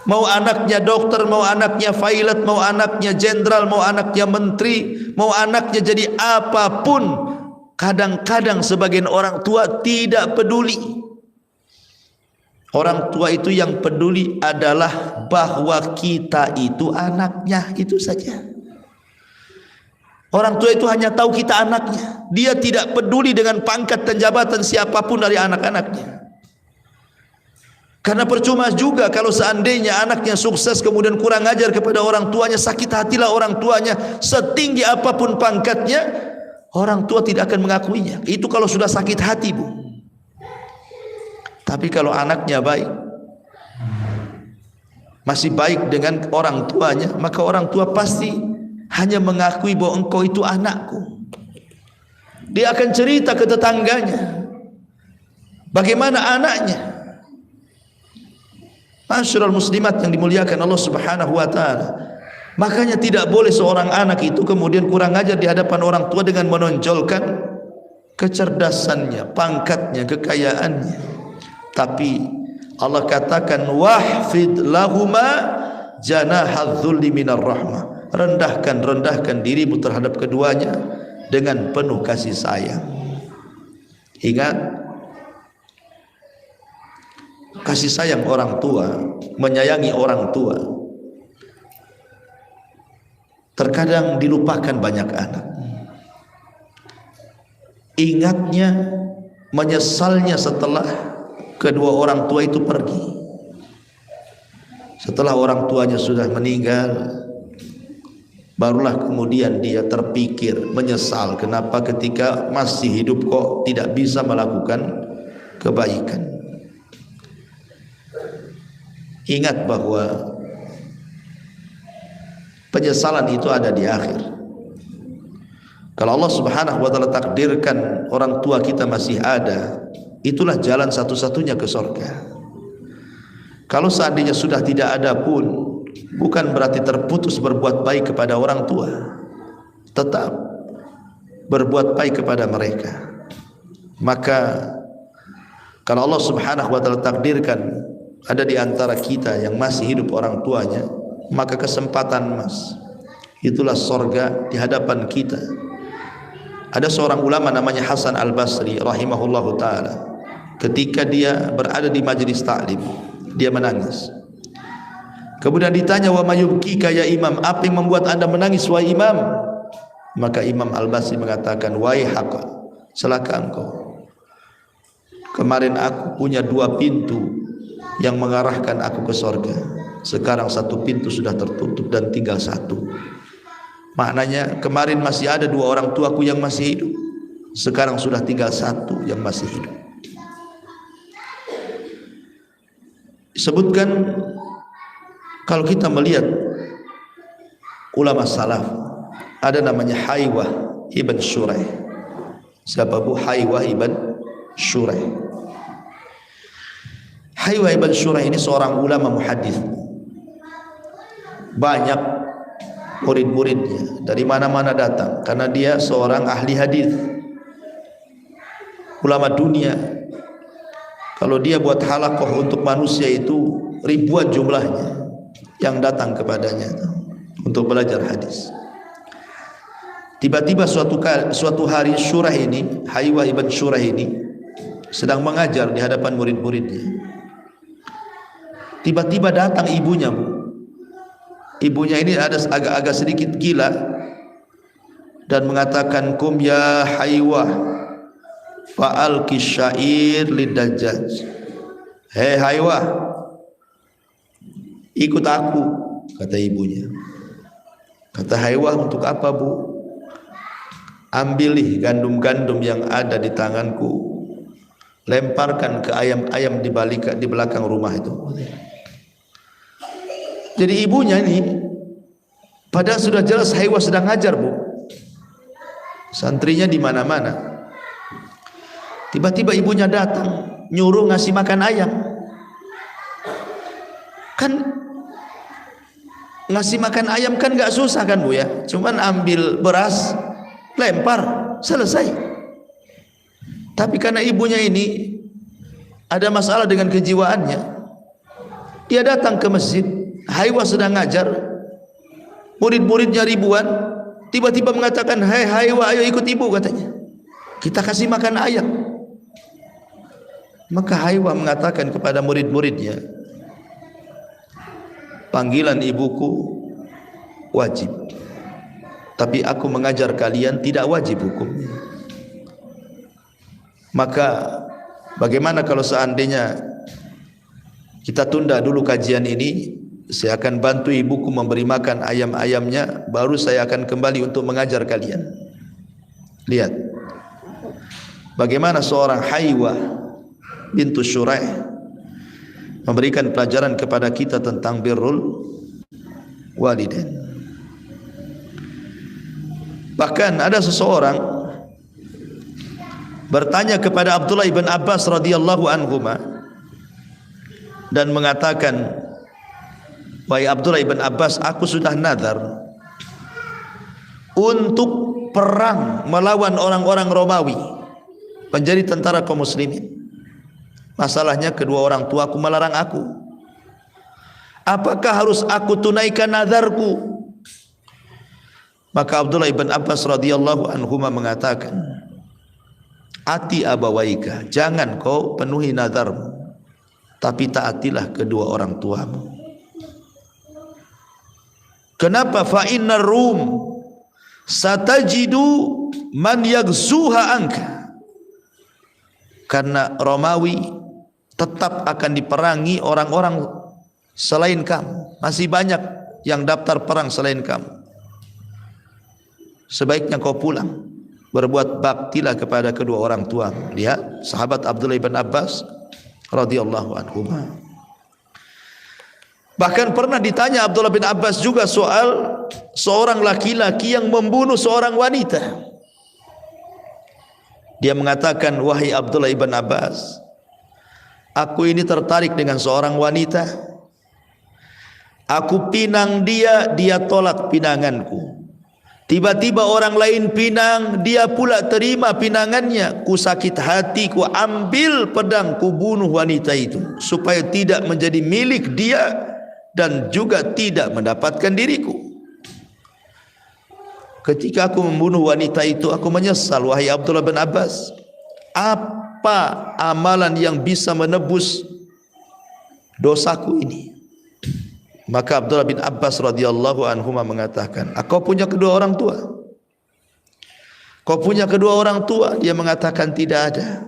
mau anaknya dokter, mau anaknya pilot, mau anaknya jenderal, mau anaknya menteri, mau anaknya jadi apapun, kadang-kadang sebagian orang tua tidak peduli. Orang tua itu yang peduli adalah bahwa kita itu anaknya, itu saja. Orang tua itu hanya tahu kita anaknya. Dia tidak peduli dengan pangkat dan jabatan siapapun dari anak-anaknya. Karena percuma juga kalau seandainya anaknya sukses kemudian kurang ajar kepada orang tuanya, sakit hatilah orang tuanya. Setinggi apapun pangkatnya, orang tua tidak akan mengakuinya. Itu kalau sudah sakit hati, Bu. Tapi kalau anaknya baik, masih baik dengan orang tuanya, maka orang tua pasti hanya mengakui bahwa engkau itu anakku. Dia akan cerita ke tetangganya bagaimana anaknya. Masyarul muslimat yang dimuliakan Allah Subhanahu wa taala. Makanya tidak boleh seorang anak itu kemudian kurang ajar di hadapan orang tua dengan menonjolkan kecerdasannya, pangkatnya, kekayaannya. Tapi Allah katakan wahfid lahuma janahadzulli minar rahmah. Rendahkan dirimu terhadap keduanya dengan penuh kasih sayang. Ingat, kasih sayang orang tua, menyayangi orang tua, terkadang dilupakan banyak anak. Ingatnya, menyesalnya setelah kedua orang tua itu pergi. Setelah orang tuanya sudah meninggal, barulah kemudian dia terpikir, menyesal kenapa ketika masih hidup kok tidak bisa melakukan kebaikan. Ingat bahwa penyesalan itu ada di akhir. Kalau Allah Subhanahu wa taala takdirkan orang tua kita masih ada, itulah jalan satu-satunya ke surga. Kalau seandainya sudah tidak ada pun, bukan berarti terputus berbuat baik kepada orang tua. Tetap berbuat baik kepada mereka. Maka kalau Allah Subhanahu wa taala takdirkan ada di antara kita yang masih hidup orang tuanya, maka kesempatan emas itulah surga di hadapan kita. Ada seorang ulama namanya Hasan Al-Basri rahimahullahu taala. Ketika dia berada di majelis taklim, dia menangis. Kemudian ditanya, "Wa mayubkika ya Imam? Apa yang membuat Anda menangis wahai Imam?" Maka Imam Al-Basri mengatakan, "Waihaka, celaka engkau. Kemarin aku punya 2 pintu yang mengarahkan aku ke surga. Sekarang 1 pintu sudah tertutup dan tinggal 1. Maknanya kemarin masih ada 2 orang tuaku yang masih hidup, sekarang sudah tinggal 1 yang masih hidup." Disebutkan kalau kita melihat ulama salaf, ada namanya Haywah ibn Shuraih. Siapa bu? Haywah ibn Shuraih. Haywah ibn Shuraih ini seorang ulama muhaddits. Banyak murid-muridnya dari mana-mana datang karena dia seorang ahli hadis, ulama dunia. Kalau dia buat halaqah untuk manusia itu ribuan jumlahnya yang datang kepadanya untuk belajar hadis. Tiba-tiba suatu hari Shuraih ini, Haywah ibn Shuraih ini sedang mengajar di hadapan murid-muridnya. Tiba-tiba datang ibunya, Bu. Ibunya ini ada agak sedikit gila dan mengatakan, "Kum ya Haywah fa'alki syair lidajjaj." "Hei Haywah, ikut aku," kata ibunya. Kata Haywah, "Untuk apa, Bu?" "Ambilih gandum-gandum yang ada di tanganku, lemparkan ke ayam-ayam di belakang rumah itu." Jadi ibunya ini, padahal sudah jelas Haywah sedang ngajar, Bu. Santrinya di mana-mana. Tiba-tiba ibunya datang, nyuruh ngasih makan ayam. Kan ngasih makan ayam kan gak susah kan, Bu ya? Cuman ambil beras, lempar, selesai. Tapi karena ibunya ini ada masalah dengan kejiwaannya, dia datang ke masjid. Haywah sedang ngajar, murid-muridnya ribuan, tiba-tiba mengatakan, "Hai Haywah, ayo ikut ibu," katanya. "Kita kasih makan ayam." Maka Haywah mengatakan kepada murid-muridnya, "Panggilan ibuku wajib, tapi aku mengajar kalian tidak wajib hukumnya. Maka bagaimana kalau seandainya kita tunda dulu kajian ini? Saya akan bantu ibuku memberi makan ayam-ayamnya, baru saya akan kembali untuk mengajar kalian." Lihat bagaimana seorang Haywah bintu Shuraih memberikan pelajaran kepada kita tentang birrul walidain. Bahkan ada seseorang bertanya kepada Abdullah ibn Abbas radhiyallahu anhuma dan mengatakan, "Wahai Abdullah ibn Abbas, aku sudah nazar untuk perang melawan orang-orang Romawi, menjadi tentara kaum muslimin. Masalahnya kedua orang tuaku melarang aku. Apakah harus aku tunaikan nazarku?" Maka Abdullah ibn Abbas radhiyallahu anhuma mengatakan, "Ati abawaika, jangan kau penuhi nazarmu, tapi taatilah kedua orang tuamu. Kenapa? Fa innar rum satajidu man yaghzuha anka." Karena Romawi tetap akan diperangi orang-orang selain kamu. Masih banyak yang daftar perang selain kamu. sebaiknya kau pulang, berbuat baktilah kepada kedua orang tua. Lihat sahabat Abdullah bin Abbas radhiyallahu anhu. Bahkan pernah ditanya Abdullah bin Abbas juga soal seorang laki-laki yang membunuh seorang wanita. Dia mengatakan, wahai Abdullah bin Abbas, aku ini tertarik dengan seorang wanita. Aku pinang dia, dia tolak pinanganku. Tiba-tiba orang lain pinang, dia pula terima pinangannya. Ku sakit hati, ku ambil pedang, ku bunuh wanita itu supaya tidak menjadi milik dia dan juga tidak mendapatkan diriku. Ketika aku membunuh wanita itu, aku menyesal, wahai Abdullah bin Abbas. Apa amalan yang bisa menebus dosaku ini? Maka Abdullah bin Abbas radhiyallahu anhu mengatakan, kau punya kedua orang tua? Kau punya kedua orang tua? Dia mengatakan tidak ada.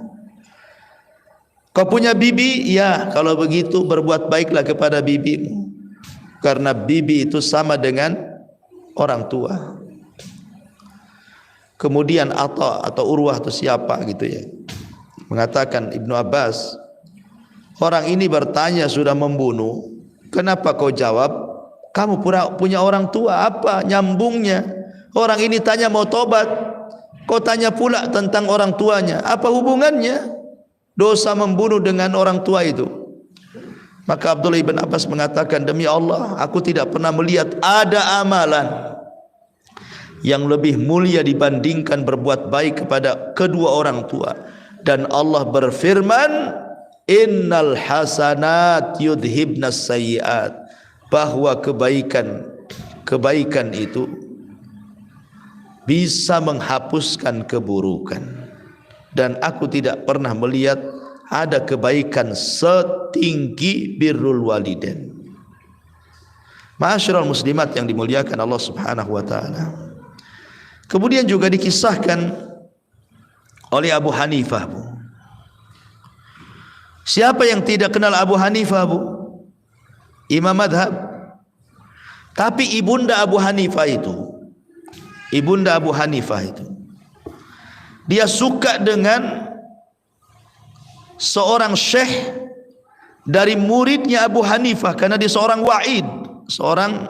Kau punya bibi? Ya, kalau begitu berbuat baiklah kepada bibimu, karena bibi itu sama dengan orang tua. Kemudian atau Urwah atau siapa gitu ya, mengatakan, Ibnu Abbas, orang ini bertanya sudah membunuh, kenapa kau jawab kamu punya orang tua? Apa nyambungnya? Orang ini tanya mau tobat, kau tanya pula tentang orang tuanya. Apa hubungannya dosa membunuh dengan orang tua itu? Maka Abdullah bin Abbas mengatakan, demi Allah, aku tidak pernah melihat ada amalan yang lebih mulia dibandingkan berbuat baik kepada kedua orang tua. Dan Allah berfirman, innal hasanat yudhibnas sayyiat, bahwa kebaikan itu bisa menghapuskan keburukan. Dan aku tidak pernah melihat ada kebaikan setinggi birrul walidain. Ma'asyiral muslimat yang dimuliakan Allah Subhanahu wa taala. Kemudian juga dikisahkan oleh Abu Hanifah, Bu. Siapa yang tidak kenal Abu Hanifah, Bu? Imam madhab. Tapi ibunda Abu Hanifah itu, dia suka dengan seorang syekh dari muridnya Abu Hanifah, karena dia seorang wa'id, seorang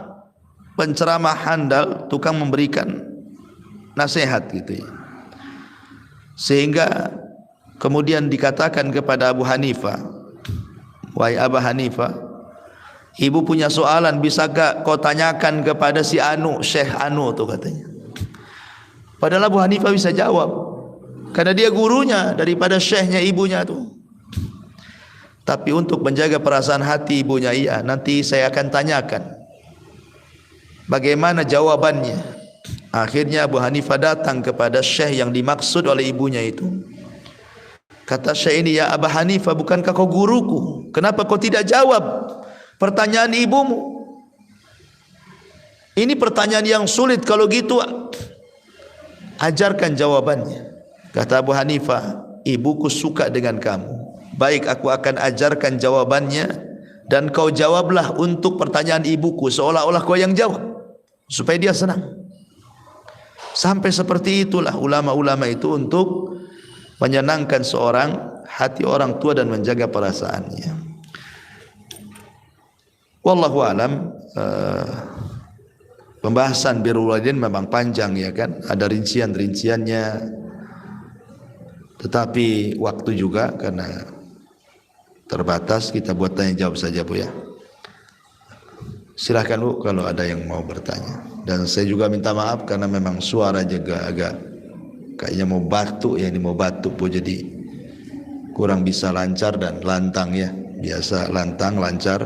penceramah handal, tukang memberikan nasihat gitu ya. Sehingga kemudian dikatakan kepada Abu Hanifah, wahai Abu Hanifah, ibu punya soalan, bisakah kau tanyakan kepada si Anu, Syekh Anu tuh katanya. Padahal Abu Hanifah bisa jawab, karena dia gurunya daripada syekhnya ibunya tuh. Tapi untuk menjaga perasaan hati ibunya, iya, nanti saya akan tanyakan bagaimana jawabannya. Akhirnya Abu Hanifah datang kepada syekh yang dimaksud oleh ibunya itu. Kata syekh ini, ya Abu Hanifah, bukankah kau guruku? Kenapa kau tidak jawab pertanyaan ibumu? Ini pertanyaan yang sulit, kalau gitu ajarkan jawabannya. Kata Abu Hanifah, ibuku suka dengan kamu. Baik, aku akan ajarkan jawabannya, dan kau jawablah untuk pertanyaan ibuku seolah-olah kau yang jawab, supaya dia senang. Sampai seperti itulah ulama-ulama itu untuk menyenangkan seorang hati orang tua dan menjaga perasaannya. Wallahu alam. Pembahasan birrul walidain memang panjang ya kan, ada rincian-rinciannya. Tetapi waktu juga karena terbatas, kita buat tanya jawab saja, Bu ya. Silahkan, Bu, kalau ada yang mau bertanya. Dan saya juga minta maaf karena memang suara juga agak kayaknya mau batuk ya, ini mau batuk, Bu, jadi kurang bisa lancar dan lantang ya. Biasa lantang lancar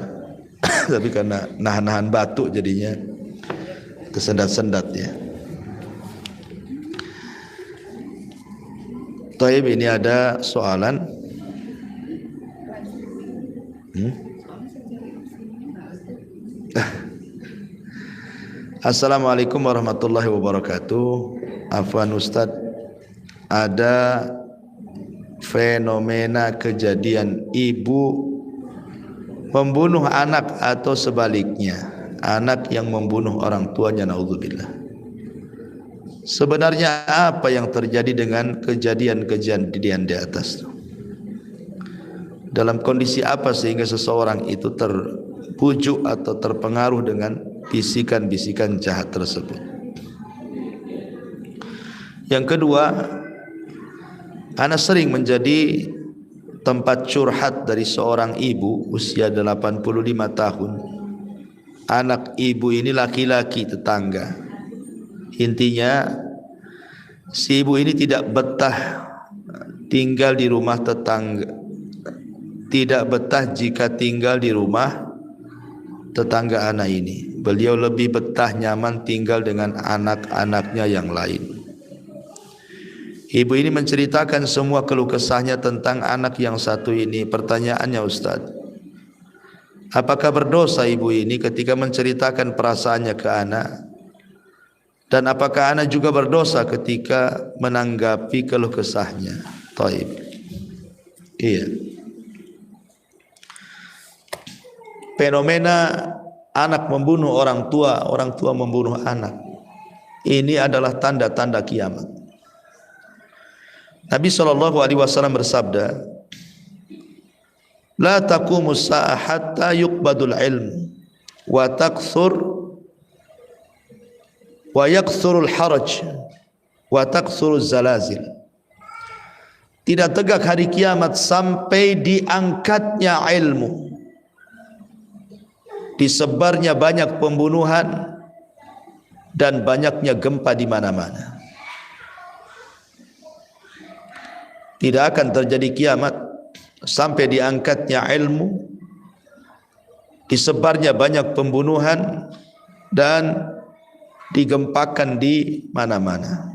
tapi karena nahan-nahan batuk jadinya kesendat-sendat ya. Taib, ini ada soalan. Assalamualaikum warahmatullahi wabarakatuh. Afwan Ustaz, ada fenomena kejadian ibu membunuh anak atau sebaliknya, anak yang membunuh orang tuanya, naudzubillah. sebenarnya apa yang terjadi dengan kejadian-kejadian di atas? Dalam kondisi apa sehingga seseorang itu terbujuk atau terpengaruh dengan bisikan-bisikan jahat tersebut? Yang kedua, ana sering menjadi tempat curhat dari seorang ibu usia 85 tahun. Anak ibu ini laki-laki tetangga. Intinya si ibu ini tidak betah tinggal di rumah tetangga, tidak betah jika tinggal di rumah tetangga anak ini. Beliau lebih betah nyaman tinggal dengan anak-anaknya yang lain. Ibu ini menceritakan semua keluh kesahnya tentang anak yang satu ini. Pertanyaannya, Ustaz, apakah berdosa ibu ini ketika menceritakan perasaannya ke anak? Dan apakah anak juga berdosa ketika menanggapi keluh kesahnya? Taib. Iya. Fenomena anak membunuh orang tua membunuh anak, ini adalah tanda-tanda kiamat. Nabi SAW bersabda, la taqumus sa'ah hatta yuqbadul ilm wa yakthurul haraj wa takthurul zalazil. Tidak tegak hari kiamat sampai diangkatnya ilmu, disebarnya banyak pembunuhan, dan banyaknya gempa di mana-mana. Tidak akan terjadi kiamat sampai diangkatnya ilmu, disebarnya banyak pembunuhan, dan digempakan di mana-mana.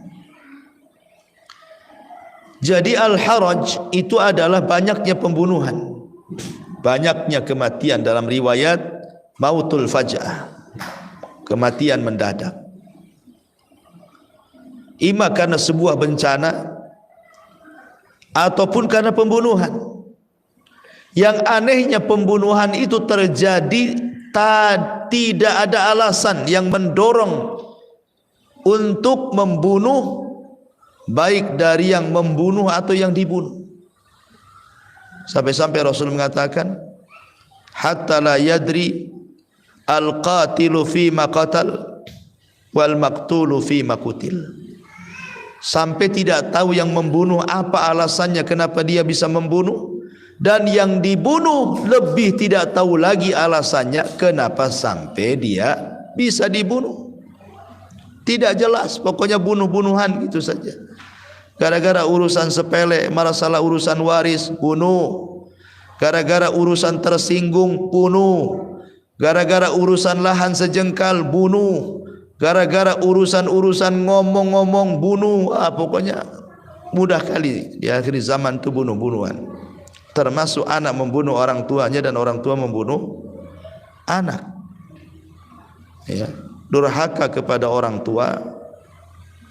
Jadi al-haraj itu adalah banyaknya pembunuhan, banyaknya kematian. Dalam riwayat mautul faja'ah, kematian mendadak. Ima karena sebuah bencana ataupun karena pembunuhan. Yang anehnya pembunuhan itu terjadi tidak ada alasan yang mendorong untuk membunuh, baik dari yang membunuh atau yang dibunuh. Sampai-sampai Rasul mengatakan, hatta la yadri al-qatilu fima qatal wal maqtulu fima qutil. Sampai tidak tahu yang membunuh apa alasannya kenapa dia bisa membunuh, dan yang dibunuh lebih tidak tahu lagi alasannya kenapa sampai dia bisa dibunuh. Tidak jelas, pokoknya bunuh-bunuhan gitu saja. Gara-gara urusan sepele, masalah urusan waris, bunuh. Gara-gara urusan tersinggung, bunuh. Gara-gara urusan lahan sejengkal, bunuh. Gara-gara urusan ngomong-ngomong, bunuh. Pokoknya mudah kali di akhir zaman itu bunuh-bunuhan. Termasuk anak membunuh orang tuanya dan orang tua membunuh anak. Ya, durhaka kepada orang tua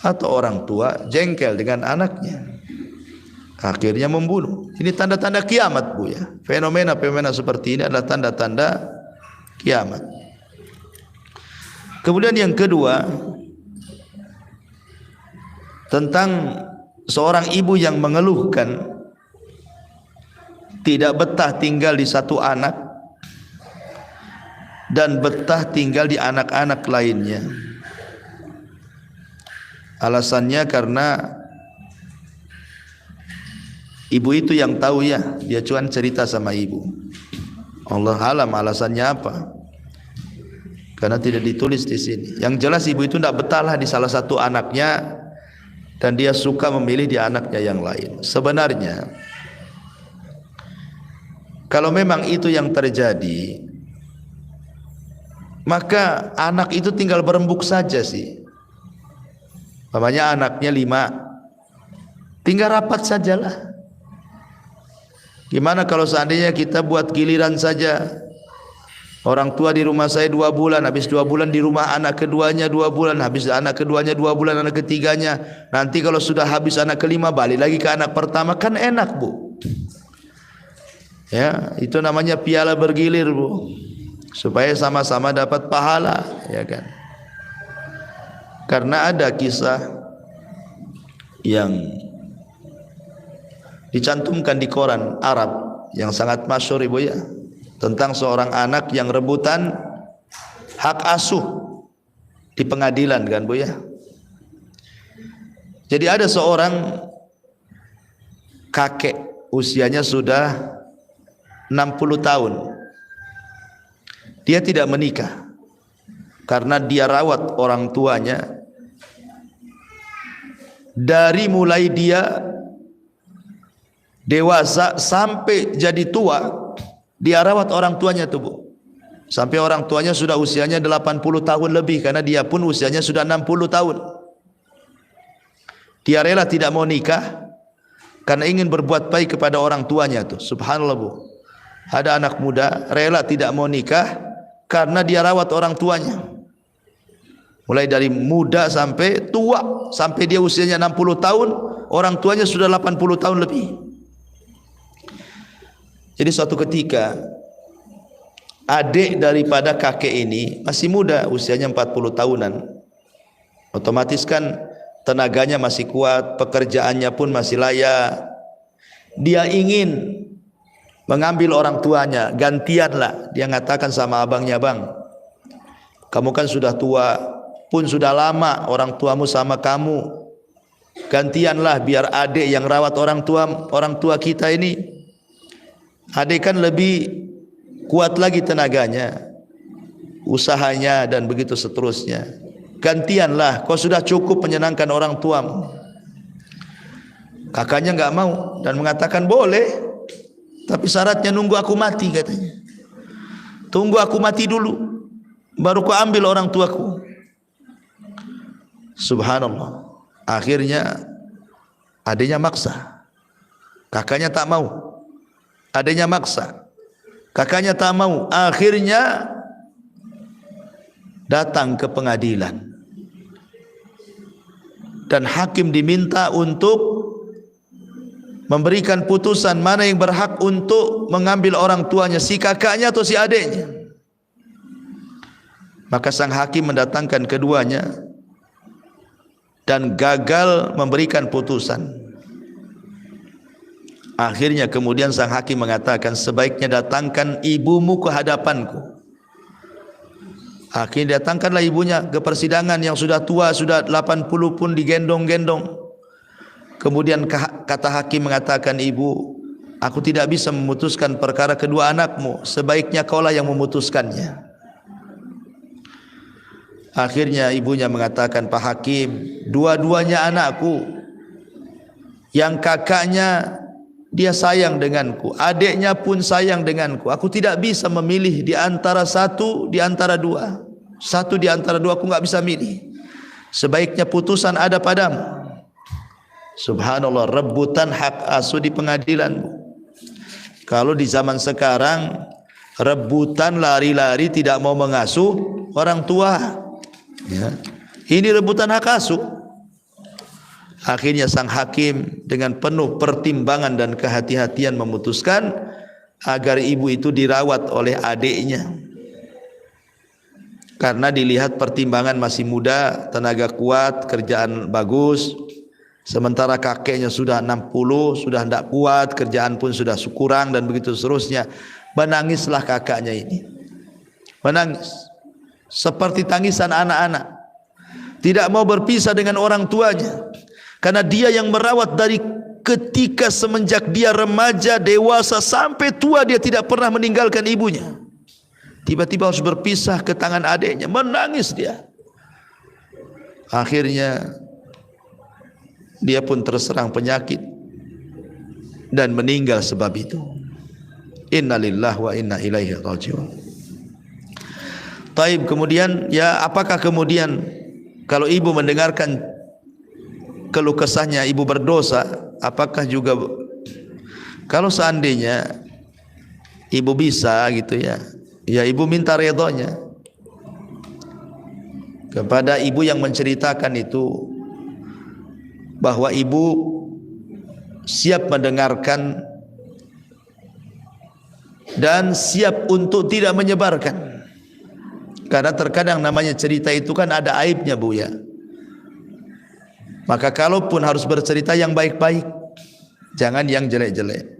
atau orang tua jengkel dengan anaknya, akhirnya membunuh. Ini tanda-tanda kiamat, Bu ya. Fenomena-fenomena seperti ini adalah tanda-tanda kiamat. Kemudian yang kedua, tentang seorang ibu yang mengeluhkan tidak betah tinggal di satu anak dan betah tinggal di anak-anak lainnya. Alasannya karena ibu itu yang tahu ya, dia cuma cerita sama ibu. Allah alam alasannya apa? Karena tidak ditulis di sini. Yang jelas ibu itu tidak betahlah di salah satu anaknya dan dia suka memilih di anaknya yang lain. Sebenarnya kalau memang itu yang terjadi, maka anak itu tinggal berembuk saja sih. Namanya anaknya 5, tinggal rapat sajalah. Gimana kalau seandainya kita buat giliran saja? Orang tua di rumah saya 2 bulan, habis 2 bulan di rumah anak keduanya 2 bulan, habis anak keduanya 2 bulan, anak ketiganya. Nanti kalau sudah habis anak kelima balik lagi ke anak pertama, kan enak, Bu. Ya, itu namanya piala bergilir, Bu. Supaya sama-sama dapat pahala, ya kan? Karena ada kisah yang dicantumkan di koran Arab yang sangat masyhur Ibu ya, tentang seorang anak yang rebutan hak asuh di pengadilan kan Bu ya. Jadi ada seorang kakek usianya sudah 60 tahun. Dia tidak menikah karena dia rawat orang tuanya dari mulai dia dewasa sampai jadi tua. Dia rawat orang tuanya tuh Bu, sampai orang tuanya sudah usianya 80 tahun lebih, karena dia pun usianya sudah 60 tahun. Dia rela tidak mau nikah karena ingin berbuat baik kepada orang tuanya tuh. Subhanallah Bu, ada anak muda rela tidak mau nikah karena dia rawat orang tuanya, mulai dari muda sampai tua, sampai dia usianya 60 tahun, orang tuanya sudah 80 tahun lebih. Jadi suatu ketika adik daripada kakek ini masih muda, usianya 40 tahunan. Otomatis kan tenaganya masih kuat, pekerjaannya pun masih layak. Dia ingin mengambil orang tuanya, gantianlah. Dia mengatakan sama abangnya, "Bang, kamu kan sudah tua, pun sudah lama orang tuamu sama kamu. Gantianlah biar adik yang rawat orang tua kita ini. Adik kan lebih kuat lagi tenaganya, usahanya dan begitu seterusnya. Gantianlah, kau sudah cukup menyenangkan orang tuamu." Kakaknya enggak mau dan mengatakan boleh, tapi syaratnya nunggu aku mati katanya. Tunggu aku mati dulu, baru kau ambil orang tuaku. Subhanallah. Akhirnya adiknya maksa, kakaknya tak mau. Adiknya maksa, kakaknya tak mau. Akhirnya datang ke pengadilan dan hakim diminta untuk memberikan putusan mana yang berhak untuk mengambil orang tuanya, si kakaknya atau si adiknya. Maka sang hakim mendatangkan keduanya dan gagal memberikan putusan. Akhirnya kemudian sang hakim mengatakan, sebaiknya datangkan ibumu ke hadapanku. Akhirnya datangkanlah ibunya ke persidangan, yang sudah tua, sudah 80 pun digendong-gendong. Kemudian kata hakim mengatakan, "Ibu, aku tidak bisa memutuskan perkara kedua anakmu, sebaiknya kaulah yang memutuskannya." Akhirnya ibunya mengatakan, "Pak Hakim, dua-duanya anakku. Yang kakaknya dia sayang denganku, adiknya pun sayang denganku. Aku tidak bisa memilih di antara satu di antara dua. Satu di antara dua aku enggak bisa milih. Sebaiknya putusan ada padamu." Subhanallah, rebutan hak asuh di pengadilan. Kalau di zaman sekarang rebutan lari-lari tidak mau mengasuh orang tua, ya. Ini rebutan hak asuh. Akhirnya sang hakim dengan penuh pertimbangan dan kehati-hatian memutuskan agar ibu itu dirawat oleh adiknya. Karena dilihat pertimbangan masih muda, tenaga kuat, kerjaan bagus. Sementara kakeknya sudah 60, sudah tidak kuat, kerjaan pun sudah kurang dan begitu seterusnya. Menangislah kakaknya ini. Menangis seperti tangisan anak-anak. Tidak mau berpisah dengan orang tuanya. Karena dia yang merawat dari ketika semenjak dia remaja, dewasa sampai tua, dia tidak pernah meninggalkan ibunya. Tiba-tiba harus berpisah ke tangan adiknya, menangis dia. Akhirnya dia pun terserang penyakit dan meninggal sebab itu. Innalillahi wa inna ilaihi rajiun. Taib, kemudian ya apakah kemudian kalau ibu mendengarkan keluh kesahnya ibu berdosa, apakah juga kalau seandainya ibu bisa gitu ya, ya ibu minta redhonya kepada ibu yang menceritakan itu, bahwa ibu siap mendengarkan dan siap untuk tidak menyebarkan. Karena terkadang namanya cerita itu kan ada aibnya Bu ya. Maka kalaupun harus bercerita yang baik-baik, jangan yang jelek-jelek.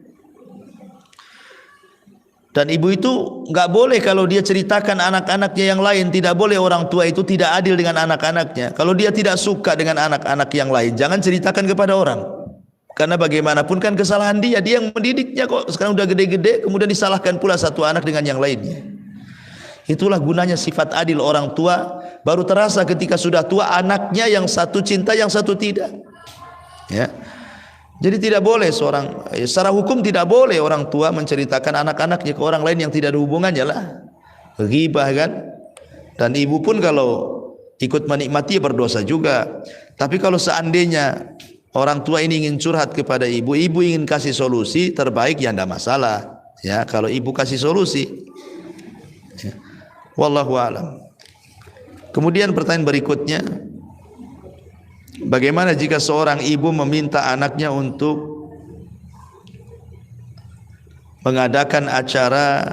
Dan ibu itu nggak boleh kalau dia ceritakan anak-anaknya yang lain, tidak boleh. Orang tua itu tidak adil dengan anak-anaknya. Kalau dia tidak suka dengan anak-anak yang lain, jangan ceritakan kepada orang. Karena bagaimanapun kan kesalahan dia yang mendidiknya kok. Sekarang udah gede-gede, kemudian disalahkan pula satu anak dengan yang lainnya. Itulah gunanya sifat adil orang tua. Baru terasa ketika sudah tua, anaknya yang satu cinta, yang satu tidak. Ya. Jadi tidak boleh secara hukum tidak boleh orang tua menceritakan anak-anaknya ke orang lain yang tidak ada hubungannya lah. Ghibah kan. Dan ibu pun kalau ikut menikmati berdosa juga. Tapi kalau seandainya orang tua ini ingin curhat kepada ibu, ibu ingin kasih solusi terbaik, ya tidak masalah. Ya, kalau ibu kasih solusi. Ya. Wallahu a'lam. Kemudian pertanyaan berikutnya, bagaimana jika seorang ibu meminta anaknya untuk mengadakan acara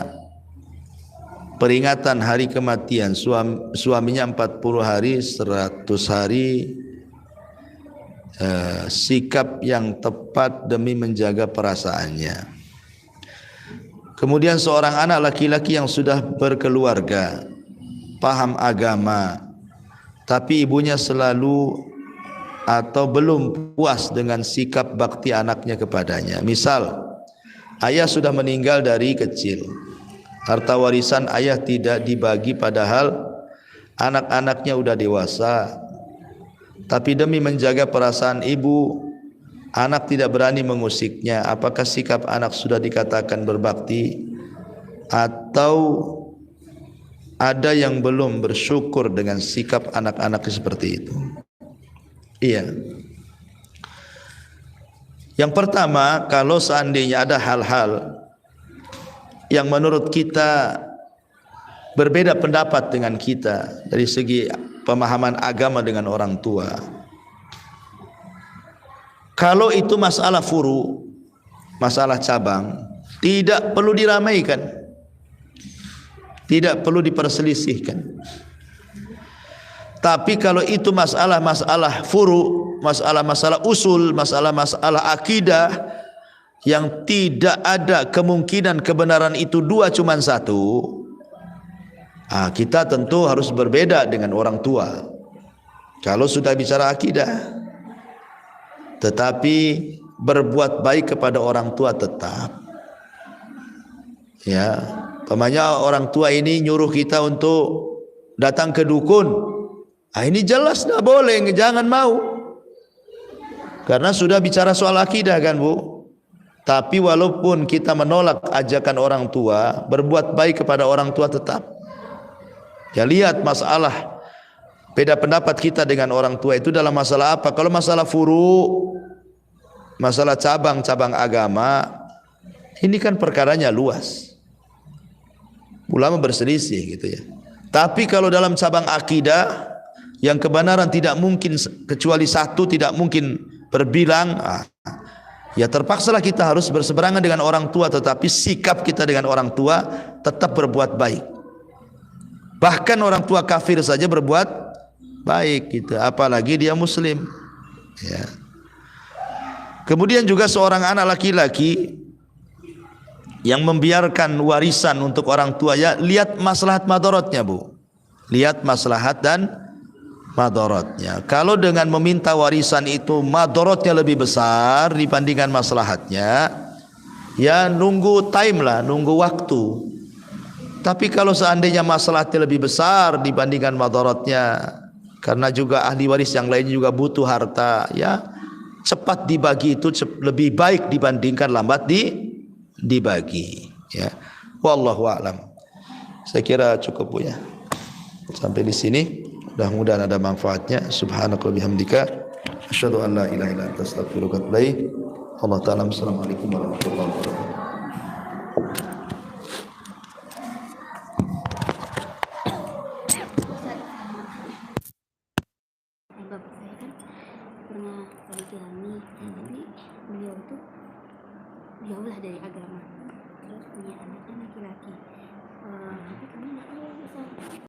peringatan hari kematian suaminya 40 hari, 100 hari, sikap yang tepat demi menjaga perasaannya. Kemudian seorang anak laki-laki yang sudah berkeluarga, paham agama, tapi ibunya selalu atau belum puas dengan sikap bakti anaknya kepadanya. Misal, ayah sudah meninggal dari kecil, harta warisan ayah tidak dibagi padahal anak-anaknya udah dewasa. Tapi demi menjaga perasaan ibu, anak tidak berani mengusiknya. Apakah sikap anak sudah dikatakan berbakti, atau ada yang belum bersyukur dengan sikap anak-anaknya seperti itu? Iya. Yang pertama, kalau seandainya ada hal-hal yang menurut kita berbeda pendapat dengan kita dari segi pemahaman agama dengan orang tua, kalau itu masalah furu, masalah cabang, tidak perlu diramaikan, tidak perlu diperselisihkan. Tapi kalau itu masalah furu, masalah usul, masalah akidah yang tidak ada kemungkinan kebenaran itu dua, cuma satu, kita tentu harus berbeda dengan orang tua. Kalau sudah bicara akidah, tetapi berbuat baik kepada orang tua tetap. Ya, pamannya orang tua ini nyuruh kita untuk datang ke dukun. Ini jelas tidak boleh, jangan mau. Karena sudah bicara soal akidah kan Bu. Tapi walaupun kita menolak ajakan orang tua, berbuat baik kepada orang tua tetap. Ya, lihat masalah beda pendapat kita dengan orang tua itu dalam masalah apa? Kalau masalah furu, masalah cabang-cabang agama, ini kan perkaranya luas. Ulama berselisih gitu ya. Tapi kalau dalam cabang akidah yang kebenaran tidak mungkin kecuali satu, tidak mungkin berbilang, ya terpaksalah kita harus berseberangan dengan orang tua, tetapi sikap kita dengan orang tua tetap berbuat baik. Bahkan orang tua kafir saja berbuat baik gitu, apalagi dia muslim. Ya. Kemudian juga seorang anak laki-laki yang membiarkan warisan untuk orang tua, ya lihat maslahat madaratnya Bu. Lihat maslahat dan madaratnya. Kalau dengan meminta warisan itu madaratnya lebih besar dibandingkan maslahatnya, ya nunggu time lah, nunggu waktu. Tapi kalau seandainya maslahatnya lebih besar dibandingkan madaratnya, karena juga ahli waris yang lain juga butuh harta, ya cepat dibagi itu lebih baik dibandingkan lambat dibagi. Ya, wallahu a'lam. Saya kira cukup Bu ya. Sampai di sini. Mudah-mudahan ada manfaatnya. Subhanaka bihamdika asyhadu an la ilaha illa anta astaghfiruka wa atubu ilaik. Allah taala. Assalamualaikum warahmatullahi wabarakatuh. Bapak saya kan pernah poligami, tapi beliau tuh jauh lah dari agama, terus punya anaknya laki-laki. Tapi kami nggak tahu